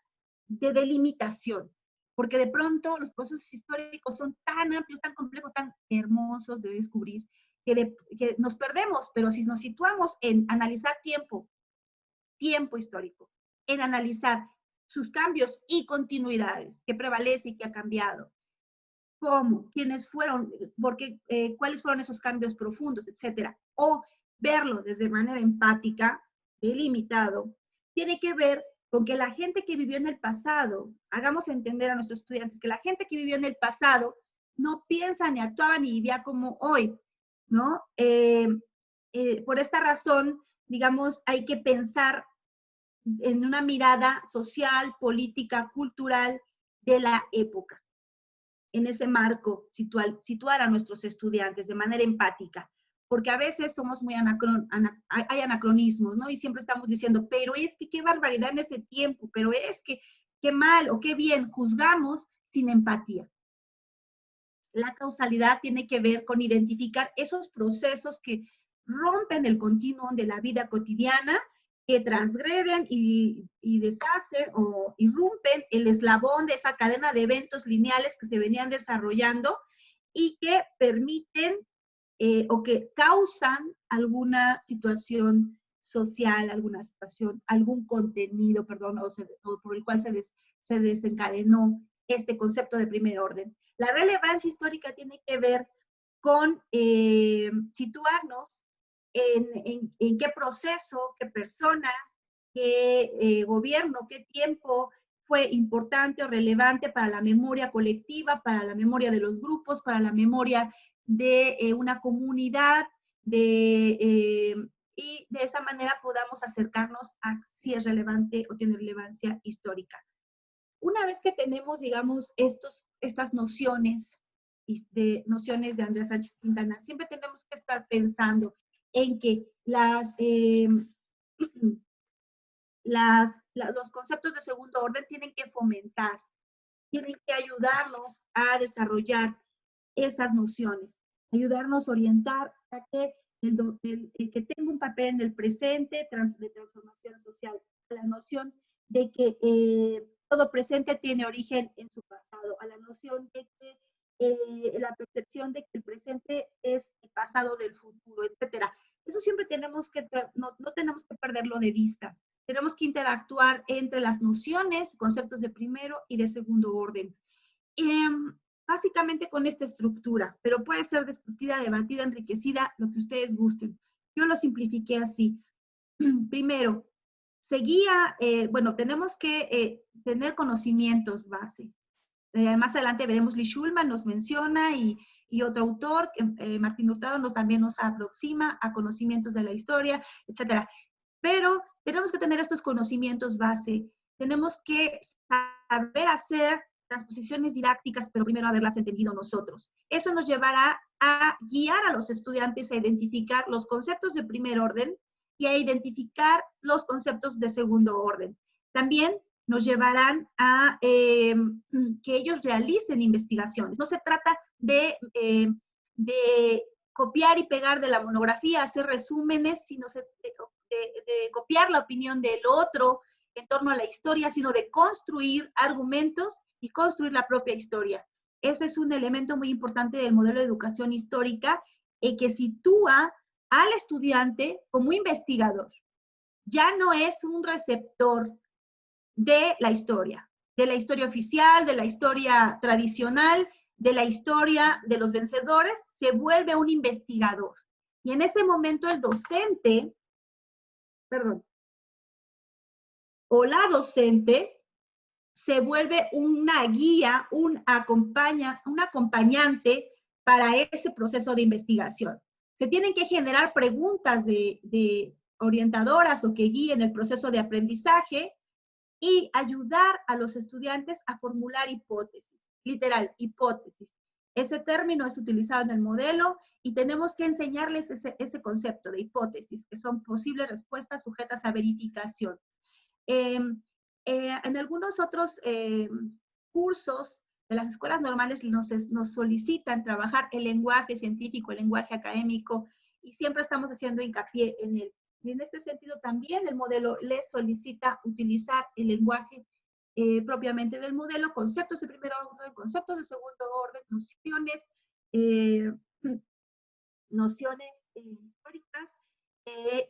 de delimitación, porque de pronto los procesos históricos son tan amplios, tan complejos, tan hermosos de descubrir, que nos perdemos, pero si nos situamos en analizar tiempo histórico, en analizar sus cambios y continuidades, qué prevalece y qué ha cambiado, cómo, quiénes fueron, cuáles fueron esos cambios profundos, etcétera, o verlo desde manera empática, delimitado, tiene que ver con que la gente que vivió en el pasado, hagamos entender a nuestros estudiantes que la gente que vivió en el pasado no piensa, ni actuaba, ni vivía como hoy, ¿no? Por esta razón, digamos, hay que pensar en una mirada social, política, cultural de la época. En ese marco, situar a nuestros estudiantes de manera empática, porque a veces somos muy hay anacronismos, ¿no? Y siempre estamos diciendo, pero es que qué barbaridad en ese tiempo, pero es que qué mal o qué bien, juzgamos sin empatía. La causalidad tiene que ver con identificar esos procesos que rompen el continuum de la vida cotidiana, que transgreden y deshacen o irrumpen el eslabón de esa cadena de eventos lineales que se venían desarrollando y que permiten o que causan alguna situación social, alguna situación, algún contenido, perdón, o por el cual se desencadenó este concepto de primer orden. La relevancia histórica tiene que ver con situarnos en qué proceso, qué persona, qué gobierno, qué tiempo fue importante o relevante para la memoria colectiva, para la memoria de los grupos, para la memoria de una comunidad, y de esa manera podamos acercarnos a si es relevante o tiene relevancia histórica. Una vez que tenemos, digamos, estas nociones de Andrea Sánchez Quintana, siempre tenemos que estar pensando en que los conceptos de segundo orden tienen que fomentar, tienen que ayudarnos a desarrollar esas nociones, ayudarnos a orientar a que el que tenga un papel en el presente de transformación social, la noción de que todo presente tiene origen en su pasado, a la noción de que la percepción de que el presente es el pasado del futuro, etcétera. Eso siempre tenemos que, no tenemos que perderlo de vista. Tenemos que interactuar entre las nociones, conceptos de primero y de segundo orden. Básicamente con esta estructura, pero puede ser discutida, debatida, enriquecida, lo que ustedes gusten. Yo lo simplifiqué así. Primero, bueno, tenemos que tener conocimientos base. Más adelante veremos, Lee Schulman nos menciona y otro autor, Martín Hurtado, también nos aproxima a conocimientos de la historia, etcétera. Pero tenemos que tener estos conocimientos base. Tenemos que saber hacer transposiciones didácticas, pero primero haberlas entendido nosotros. Eso nos llevará a guiar a los estudiantes a identificar los conceptos de primer orden y a identificar los conceptos de segundo orden. También nos llevarán a que ellos realicen investigaciones. No se trata de copiar y pegar de la monografía, hacer resúmenes, sino de copiar la opinión del otro en torno a la historia, sino de construir argumentos y construir la propia historia. Ese es un elemento muy importante del modelo de educación histórica, que sitúa al estudiante como investigador. Ya no es un receptor de la historia oficial, de la historia tradicional, de la historia de los vencedores, se vuelve un investigador. Y en ese momento el docente, o la docente, se vuelve una guía, un acompañante para ese proceso de investigación. Se tienen que generar preguntas de orientadoras o que guíen el proceso de aprendizaje y ayudar a los estudiantes a formular hipótesis. Literal, hipótesis. Ese término es utilizado en el modelo y tenemos que enseñarles ese concepto de hipótesis, que son posibles respuestas sujetas a verificación. En algunos otros cursos de las escuelas normales nos solicitan trabajar el lenguaje científico, el lenguaje académico, y siempre estamos haciendo hincapié en él. Y en este sentido también el modelo les solicita utilizar el lenguaje propiamente del modelo, conceptos de primer orden, conceptos de segundo orden, nociones históricas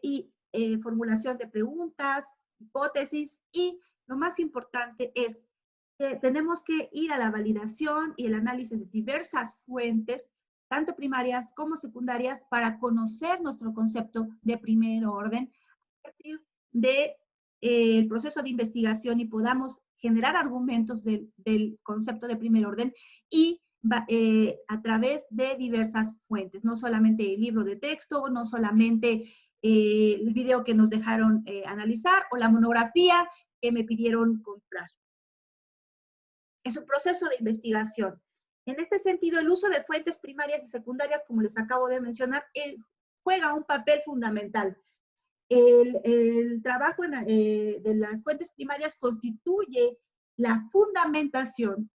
y formulación de preguntas, hipótesis, y lo más importante es que tenemos que ir a la validación y el análisis de diversas fuentes, tanto primarias como secundarias, para conocer nuestro concepto de primer orden a partir del proceso de investigación y podamos generar argumentos del concepto de primer orden y a través de diversas fuentes, no solamente el libro de texto, no solamente el video que nos dejaron analizar o la monografía que me pidieron comprar. Es un proceso de investigación. En este sentido, el uso de fuentes primarias y secundarias, como les acabo de mencionar, juega un papel fundamental. El trabajo de las fuentes primarias constituye la fundamentación,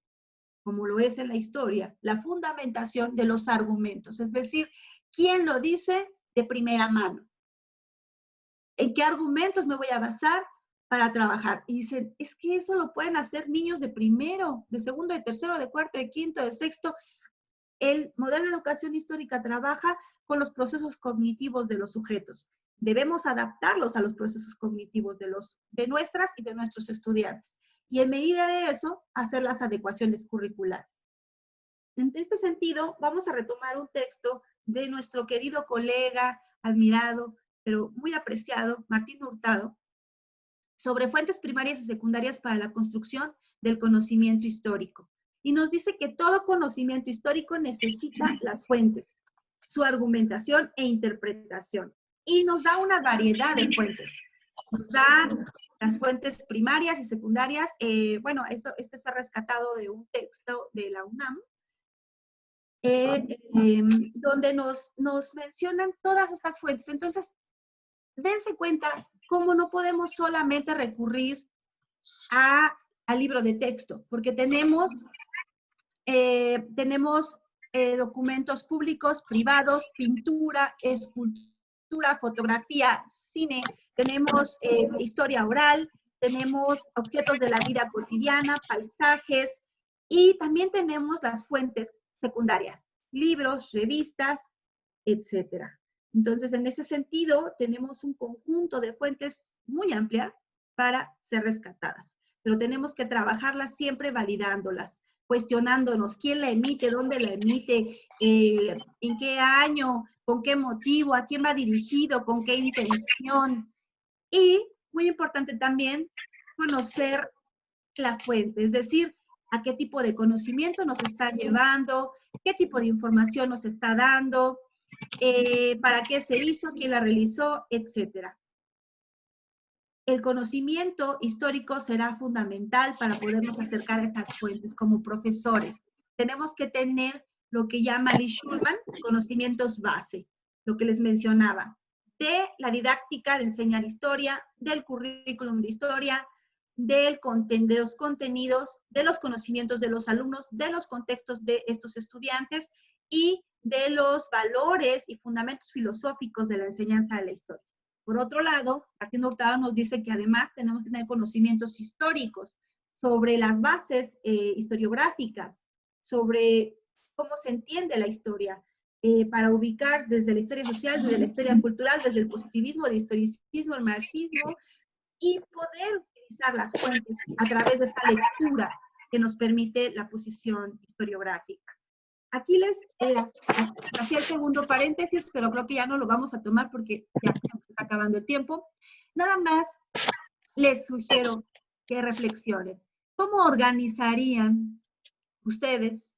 como lo es en la historia, la fundamentación de los argumentos, es decir, ¿quién lo dice de primera mano? ¿En qué argumentos me voy a basar para trabajar? Y dicen, es que eso lo pueden hacer niños de primero, de segundo, de tercero, de cuarto, de quinto, de sexto. el modelo de educación histórica trabaja con los procesos cognitivos de los sujetos. Debemos adaptarlos a los procesos cognitivos de nuestras y de nuestros estudiantes. Y en medida de eso, hacer las adecuaciones curriculares. En este sentido, vamos a retomar un texto de nuestro querido colega, admirado, pero muy apreciado, Martín Hurtado, sobre fuentes primarias y secundarias para la construcción del conocimiento histórico. Y nos dice que todo conocimiento histórico necesita las fuentes, su argumentación e interpretación. Y nos da una variedad de fuentes. Nos da las fuentes primarias y secundarias. Bueno, esto está rescatado de un texto de la UNAM, donde nos mencionan todas estas fuentes. Entonces, dense cuenta cómo no podemos solamente recurrir al libro de texto, porque tenemos documentos públicos, privados, pintura, escultura, fotografía, cine, tenemos historia oral, tenemos objetos de la vida cotidiana, paisajes, y también tenemos las fuentes secundarias, libros, revistas, etcétera. Entonces, en ese sentido, tenemos un conjunto de fuentes muy amplia para ser rescatadas, pero tenemos que trabajarlas siempre validándolas, cuestionándonos quién la emite, dónde la emite, en qué año, con qué motivo, a quién va dirigido, con qué intención. Y, muy importante también, conocer la fuente, es decir, a qué tipo de conocimiento nos está llevando, qué tipo de información nos está dando, para qué se hizo, quién la realizó, etcétera. El conocimiento histórico será fundamental para podernos acercar a esas fuentes como profesores. Tenemos que tener lo que llama Lee Schulman, conocimientos base, lo que les mencionaba, de la didáctica de enseñar historia, del currículum de historia, de los contenidos, de los conocimientos de los alumnos, de los contextos de estos estudiantes y de los valores y fundamentos filosóficos de la enseñanza de la historia. Por otro lado, Martín Hurtado nos dice que además tenemos que tener conocimientos históricos sobre las bases historiográficas, sobre cómo se entiende la historia, para ubicar desde la historia social, desde la historia cultural, desde el positivismo, el historicismo, el marxismo, y poder utilizar las fuentes a través de esta lectura que nos permite la posición historiográfica. Aquí les hacía el segundo paréntesis, pero creo que ya no lo vamos a tomar porque ya está acabando el tiempo. Nada más les sugiero que reflexionen. ¿Cómo organizarían ustedes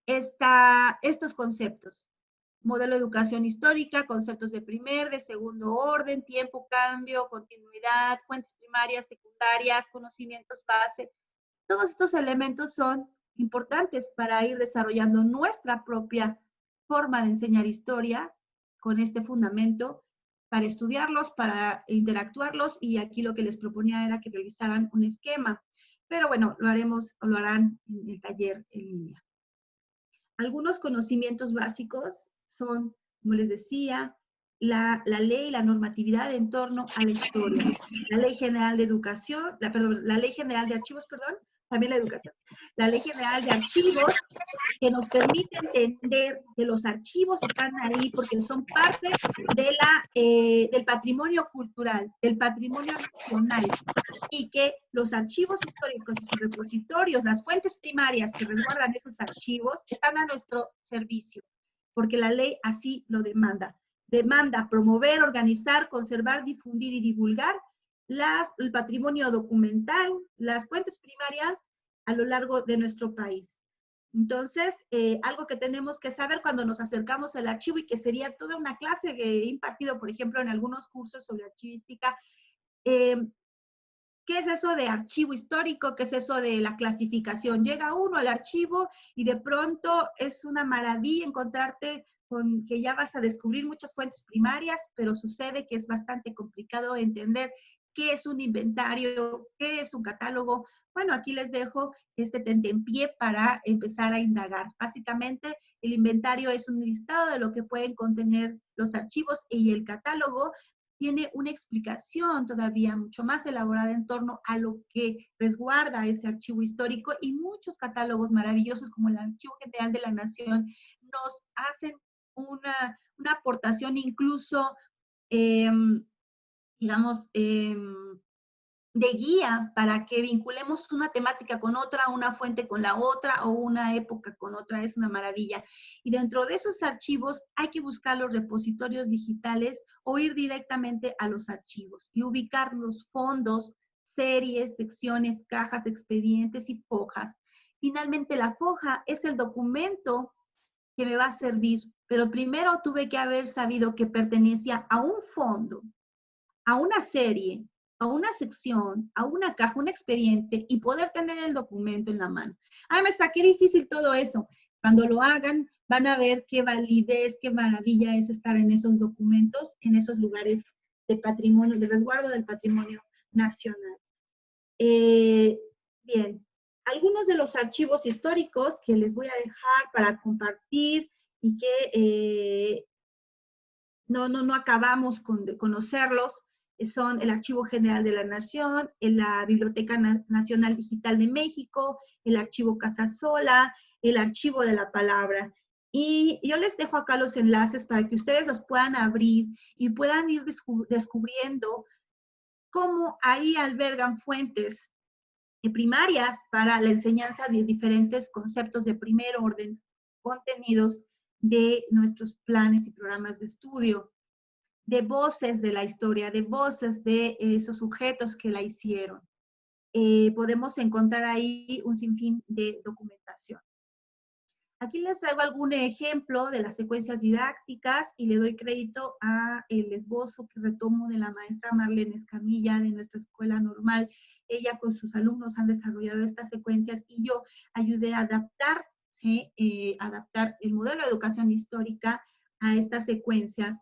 estos conceptos? Modelo de educación histórica, conceptos de primer, de segundo orden, tiempo, cambio, continuidad, fuentes primarias, secundarias, conocimientos base. Todos estos elementos son importantes para ir desarrollando nuestra propia forma de enseñar historia con este fundamento, para estudiarlos, para interactuarlos, y aquí lo que les proponía era que realizaran un esquema. Pero bueno, lo harán en el taller en línea. Algunos conocimientos básicos son, como les decía, la ley y la normatividad en torno a la historia. La Ley General de Educación, la Ley General de Archivos, también la educación. La Ley General de Archivos, que nos permite entender que los archivos están ahí porque son parte del patrimonio cultural, del patrimonio nacional, y que los archivos históricos y sus repositorios, las fuentes primarias que resguardan esos archivos, están a nuestro servicio, porque la ley así lo demanda. Demanda promover, organizar, conservar, difundir y divulgar el patrimonio documental, las fuentes primarias a lo largo de nuestro país. Entonces, algo que tenemos que saber cuando nos acercamos al archivo, y que sería toda una clase que he impartido, por ejemplo, en algunos cursos sobre archivística, ¿qué es eso de archivo histórico? ¿Qué es eso de la clasificación? Llega uno al archivo y de pronto es una maravilla encontrarte con que ya vas a descubrir muchas fuentes primarias, pero sucede que es bastante complicado entender qué es un inventario, qué es un catálogo. Bueno, aquí les dejo este tentempié para empezar a indagar. Básicamente, el inventario es un listado de lo que pueden contener los archivos, y el catálogo tiene una explicación todavía mucho más elaborada en torno a lo que resguarda ese archivo histórico, y muchos catálogos maravillosos como el Archivo General de la Nación, nos hacen una aportación incluso, digamos, de guía para que vinculemos una temática con otra, una fuente con la otra o una época con otra. Es una maravilla. Y dentro de esos archivos hay que buscar los repositorios digitales o ir directamente a los archivos y ubicar los fondos, series, secciones, cajas, expedientes y fojas. Finalmente, la foja es el documento que me va a servir, pero primero tuve que haber sabido que pertenecía a un fondo, a una serie, a una sección, a una caja, un expediente y poder tener el documento en la mano. Ay, maestra, qué difícil todo eso. Cuando lo hagan, van a ver qué validez, qué maravilla es estar en esos documentos, en esos lugares de patrimonio, de resguardo del patrimonio nacional. Bien, algunos de los archivos históricos que les voy a dejar para compartir y que no acabamos de conocerlos, son el Archivo General de la Nación, la Biblioteca Nacional Digital de México, el Archivo Casasola, el Archivo de la Palabra. Y yo les dejo acá los enlaces para que ustedes los puedan abrir y puedan ir descubriendo cómo ahí albergan fuentes primarias para la enseñanza de diferentes conceptos de primer orden, contenidos de nuestros planes y programas de estudio, de voces de la historia, de voces de esos sujetos que la hicieron. Podemos encontrar ahí un sinfín de documentación. Aquí les traigo algún ejemplo de las secuencias didácticas y le doy crédito a el esbozo que retomo de la maestra Marlene Escamilla de nuestra escuela normal. Ella con sus alumnos han desarrollado estas secuencias y yo ayudé a adaptar, ¿sí? Adaptar el modelo de educación histórica a estas secuencias.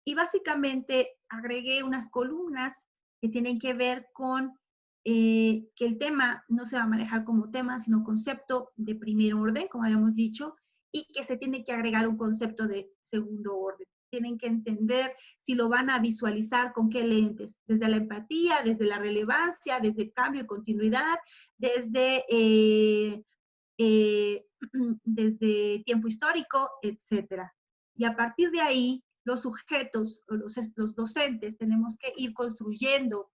Y básicamente agregué unas columnas que tienen que ver con que el tema no se va a manejar como tema, sino concepto de primer orden, como habíamos dicho, y que se tiene que agregar un concepto de segundo orden. Tienen que entender si lo van a visualizar con qué lentes, desde la empatía, desde la relevancia, desde el cambio y continuidad, desde desde tiempo histórico, etcétera. Y a partir de ahí, los sujetos, los docentes, tenemos que ir construyendo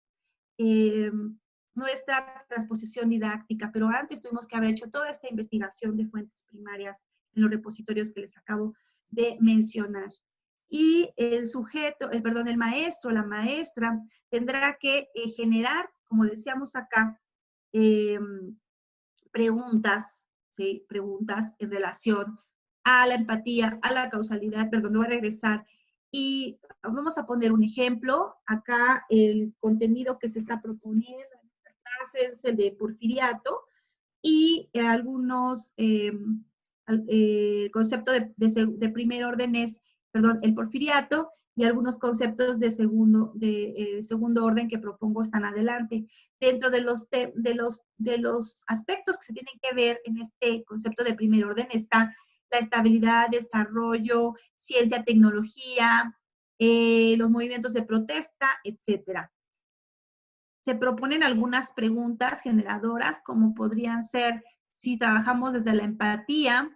nuestra transposición didáctica, pero antes tuvimos que haber hecho toda esta investigación de fuentes primarias en los repositorios que les acabo de mencionar. Y el sujeto, el maestro, la maestra, tendrá que generar, como decíamos acá, preguntas, ¿sí? Preguntas en relación a la empatía, a la causalidad, perdón, voy a regresar. Y vamos a poner un ejemplo. Acá el contenido que se está proponiendo en esta clase es el de Porfiriato y algunos conceptos de primer orden es, perdón, el Porfiriato y algunos conceptos de segundo orden que propongo están adelante. Dentro de los aspectos que se tienen que ver en este concepto de primer orden está la estabilidad, desarrollo, ciencia, tecnología, los movimientos de protesta, etc. Se proponen algunas preguntas generadoras, como podrían ser, si trabajamos desde la empatía,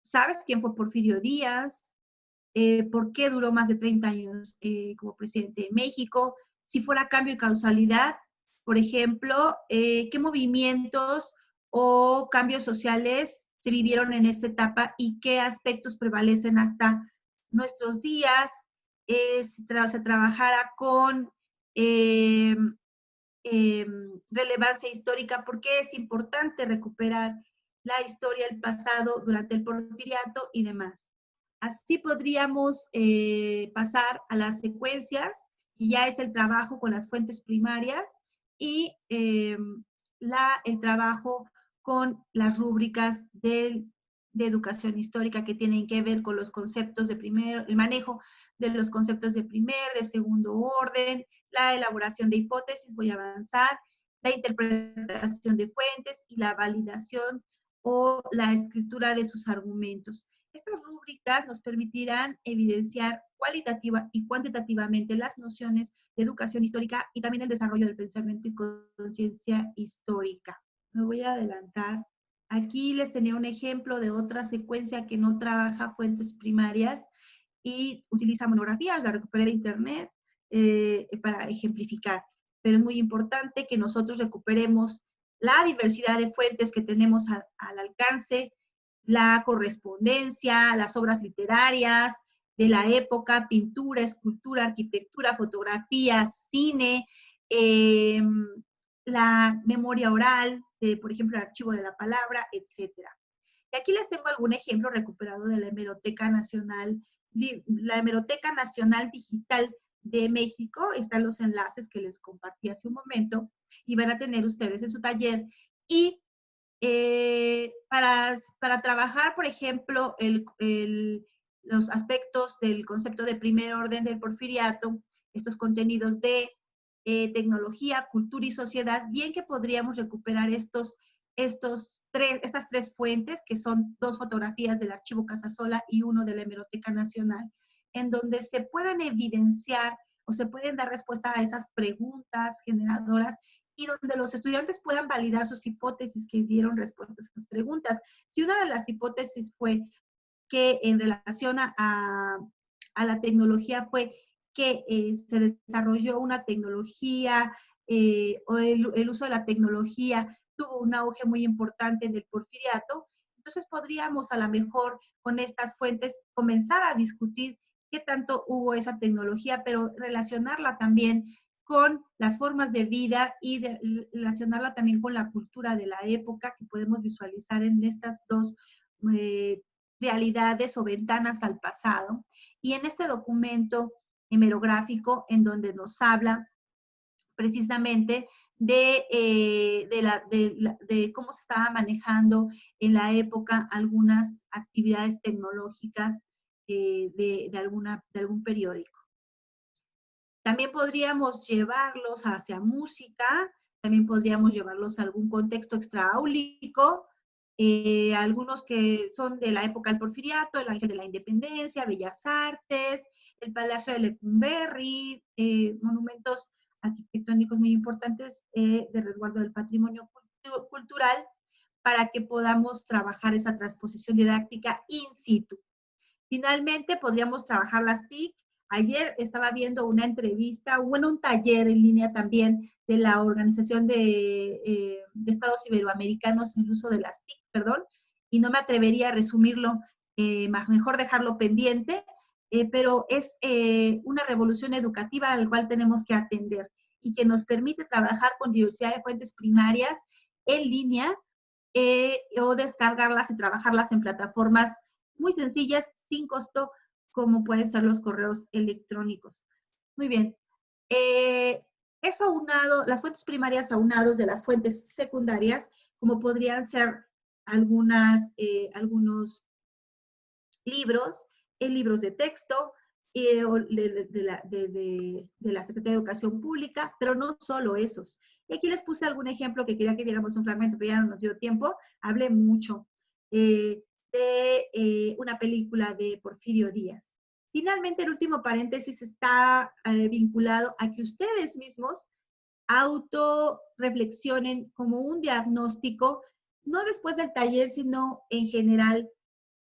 ¿sabes quién fue Porfirio Díaz? ¿Por qué duró más de 30 años como presidente de México? Si fuera cambio y causalidad, por ejemplo, ¿qué movimientos o cambios sociales se vivieron en esta etapa y qué aspectos prevalecen hasta nuestros días? Se trabajara con relevancia histórica, ¿por qué es importante recuperar la historia, el pasado durante el Porfiriato y demás? Así podríamos pasar a las secuencias, y ya es el trabajo con las fuentes primarias y el trabajo con las rúbricas de educación histórica que tienen que ver con los conceptos de el manejo de los conceptos de primer, de segundo orden, la elaboración de hipótesis, voy a avanzar, la interpretación de fuentes y la validación o la escritura de sus argumentos. Estas rúbricas nos permitirán evidenciar cualitativa y cuantitativamente las nociones de educación histórica y también el desarrollo del pensamiento y conciencia histórica. Me voy a adelantar Aquí les tenía un ejemplo de otra secuencia que no trabaja fuentes primarias y utiliza monografías, la recuperé de internet para ejemplificar. Pero es muy importante que nosotros recuperemos la diversidad de fuentes que tenemos al alcance, la correspondencia, las obras literarias de la época, pintura, escultura, arquitectura, fotografía, cine, la memoria oral, por ejemplo, el archivo de la palabra, etc. Y aquí les tengo algún ejemplo recuperado de la Hemeroteca Nacional Digital de México. Están los enlaces que les compartí hace un momento y van a tener ustedes en su taller. Y para trabajar, por ejemplo, los aspectos del concepto de primer orden del porfiriato, estos contenidos de tecnología, cultura y sociedad, bien que podríamos recuperar estas tres fuentes, que son 2 fotografías del Archivo Casasola y 1 de la Hemeroteca Nacional, en donde se puedan evidenciar o se pueden dar respuesta a esas preguntas generadoras y donde los estudiantes puedan validar sus hipótesis que dieron respuestas a esas preguntas. Si una de las hipótesis fue que en relación a la tecnología fue que se desarrolló una tecnología o el uso de la tecnología tuvo un auge muy importante en el porfiriato, entonces podríamos a lo mejor con estas fuentes comenzar a discutir qué tanto hubo esa tecnología, pero relacionarla también con las formas de vida y relacionarla también con la cultura de la época que podemos visualizar en estas 2 realidades o ventanas al pasado. Y en este documento hemerográfico en donde nos habla precisamente de cómo se estaba manejando en la época algunas actividades tecnológicas de algún periódico. También podríamos llevarlos hacia música, también podríamos llevarlos a algún contexto extraáulico, algunos que son de la época del Porfiriato, el Ángel de la Independencia, Bellas Artes, el Palacio de Lecumberri, monumentos arquitectónicos muy importantes de resguardo del patrimonio cultural, para que podamos trabajar esa transposición didáctica in situ. Finalmente, podríamos trabajar las TIC. Ayer estaba viendo una entrevista, bueno, un taller en línea también de la Organización de Estados Iberoamericanos en el uso de las TIC, perdón, y no me atrevería a resumirlo, mejor dejarlo pendiente, pero es una revolución educativa al cual tenemos que atender y que nos permite trabajar con diversidad de fuentes primarias en línea o descargarlas y trabajarlas en plataformas muy sencillas, sin costo, como pueden ser los correos electrónicos. Muy bien. Eso aunado, las fuentes primarias aunados de las fuentes secundarias, como podrían ser algunos libros, libros de texto, de la Secretaría de Educación Pública, pero no solo esos. Y aquí les puse algún ejemplo que quería que viéramos un fragmento, pero ya no nos dio tiempo. Hablé mucho de una película de Porfirio Díaz. Finalmente, el último paréntesis está vinculado a que ustedes mismos autorreflexionen como un diagnóstico, no después del taller, sino en general,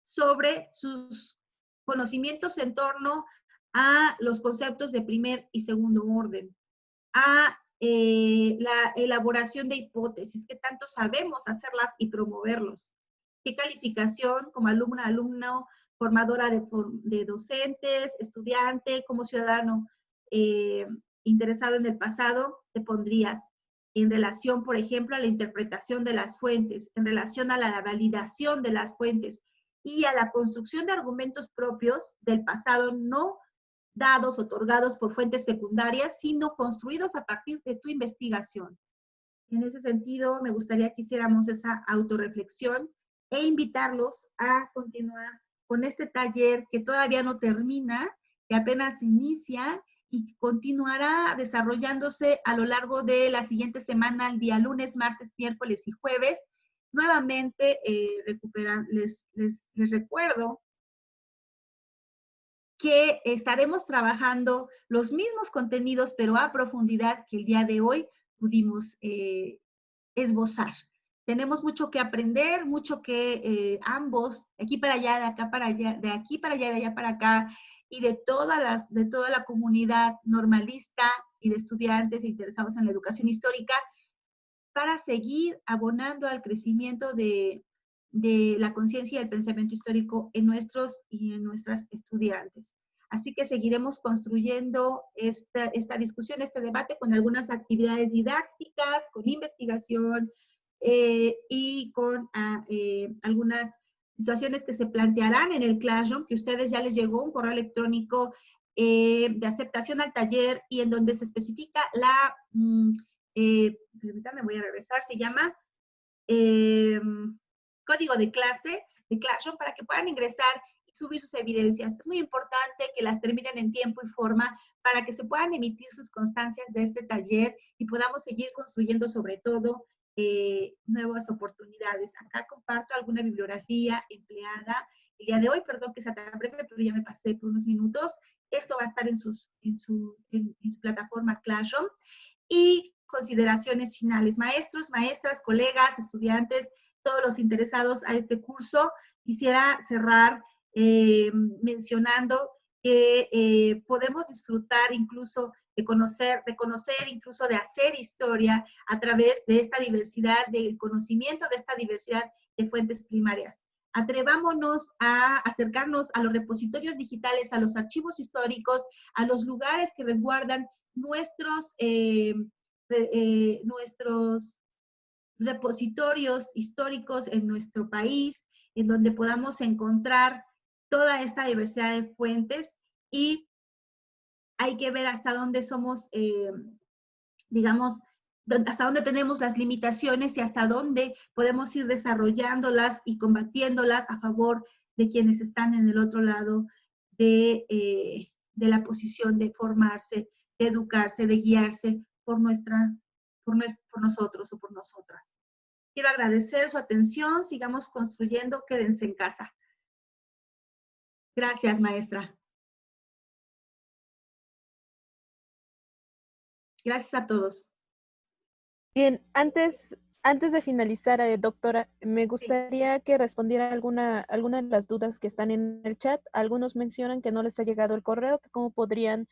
sobre sus conocimientos en torno a los conceptos de primer y segundo orden, a la elaboración de hipótesis, qué tanto sabemos hacerlas y promoverlos, qué calificación como alumna, alumno, formadora de docentes, estudiante, como ciudadano interesado en el pasado, te pondrías en relación, por ejemplo, a la interpretación de las fuentes, en relación a la validación de las fuentes y a la construcción de argumentos propios del pasado, no dados, otorgados por fuentes secundarias, sino construidos a partir de tu investigación. En ese sentido, me gustaría que hiciéramos esa autorreflexión e invitarlos a continuar con este taller que todavía no termina, que apenas inicia y continuará desarrollándose a lo largo de la siguiente semana, el día lunes, martes, miércoles y jueves. Nuevamente, les recuerdo que estaremos trabajando los mismos contenidos, pero a profundidad que el día de hoy pudimos esbozar. tenemos mucho que aprender, mucho que ambos, aquí para allá, de acá para allá, de aquí para allá, de allá para acá, y de toda la comunidad normalista y de estudiantes interesados en la educación histórica, para seguir abonando al crecimiento de la conciencia y el pensamiento histórico en nuestros y en nuestras estudiantes. Así que seguiremos construyendo esta discusión, este debate con algunas actividades didácticas, con investigación y con algunas situaciones que se plantearán en el Classroom, que a ustedes ya les llegó un correo electrónico de aceptación al taller y en donde se especifica la, permítame, voy a regresar, se llama código de clase de Classroom para que puedan ingresar y subir sus evidencias. Es muy importante que las terminen en tiempo y forma para que se puedan emitir sus constancias de este taller y podamos seguir construyendo sobre todo nuevas oportunidades. Acá comparto alguna bibliografía empleada el día de hoy, perdón que sea tan breve, pero ya me pasé por unos minutos. Esto va a estar en su plataforma Classroom. Y consideraciones finales. Maestros, maestras, colegas, estudiantes, todos los interesados a este curso, quisiera cerrar mencionando que podemos disfrutar incluso de conocer, incluso de hacer historia a través de esta diversidad del conocimiento, de esta diversidad de fuentes primarias. Atrevámonos a acercarnos a los repositorios digitales, a los archivos históricos, a los lugares que resguardan nuestros repositorios históricos en nuestro país, en donde podamos encontrar toda esta diversidad de fuentes y hay que ver hasta dónde somos, digamos, hasta dónde tenemos las limitaciones y hasta dónde podemos ir desarrollándolas y combatiéndolas a favor de quienes están en el otro lado de la posición de formarse, de educarse, de guiarse por nosotros o por nosotras. Quiero agradecer su atención, sigamos construyendo, quédense en casa. Gracias, maestra. Gracias a todos. Bien, antes de finalizar, doctora, me gustaría que respondiera alguna de las dudas que están en el chat. Algunos mencionan que no les ha llegado el correo, que cómo podrían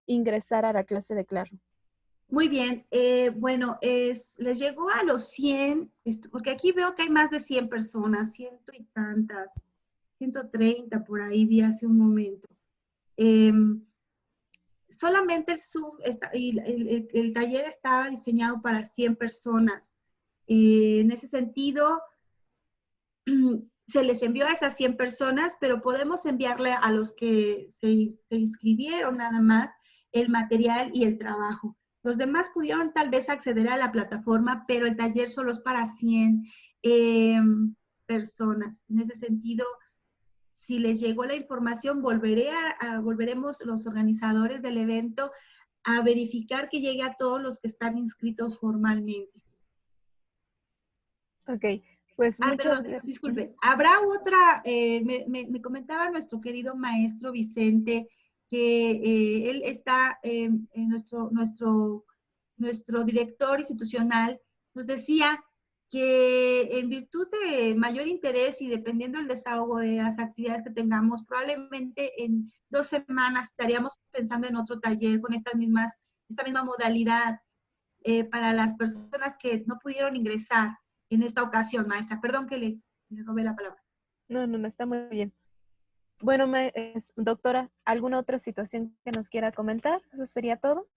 ingresar a la clase de Classroom. Muy bien, bueno, les llegó a los 100, porque aquí veo que hay más de 100 personas, ciento y tantas, 130 por ahí vi hace un momento. Solamente el Zoom, el taller está diseñado para 100 personas. En ese sentido, se les envió a esas 100 personas, pero podemos enviarle a los que se inscribieron nada más el material y el trabajo. Los demás pudieron tal vez acceder a la plataforma, pero el taller solo es para 100 personas. En ese sentido, si les llegó la información, volveremos los organizadores del evento a verificar que llegue a todos los que están inscritos formalmente. Ok, pues perdón, disculpe. Habrá otra, me comentaba nuestro querido maestro Vicente, que él está, nuestro director institucional, nos decía que en virtud de mayor interés y dependiendo del desahogo de las actividades que tengamos, probablemente en 2 semanas estaríamos pensando en otro taller con esta misma modalidad para las personas que no pudieron ingresar en esta ocasión, maestra. Perdón que le robé la palabra. No, está muy bien. Bueno, doctora, ¿alguna otra situación que nos quiera comentar? ¿Eso sería todo?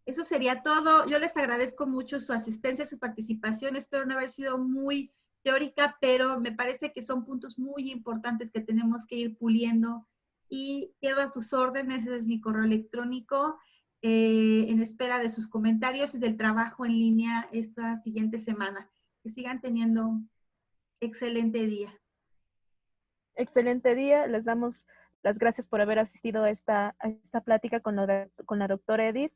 Eso sería todo. Yo les agradezco mucho su asistencia, su participación. Espero no haber sido muy teórica, pero me parece que son puntos muy importantes que tenemos que ir puliendo. Y quedo a sus órdenes, ese es mi correo electrónico, en espera de sus comentarios y del trabajo en línea esta siguiente semana. Que sigan teniendo excelente día. Excelente día. Les damos las gracias por haber asistido a esta plática con la doctora Edith.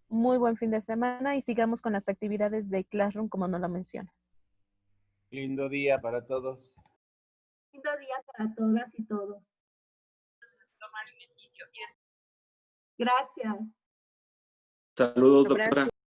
Muy buen fin de semana y sigamos con las actividades de Classroom como nos lo menciona. Lindo día para todos. Lindo día para todas y todos. Gracias. Saludos, doctora.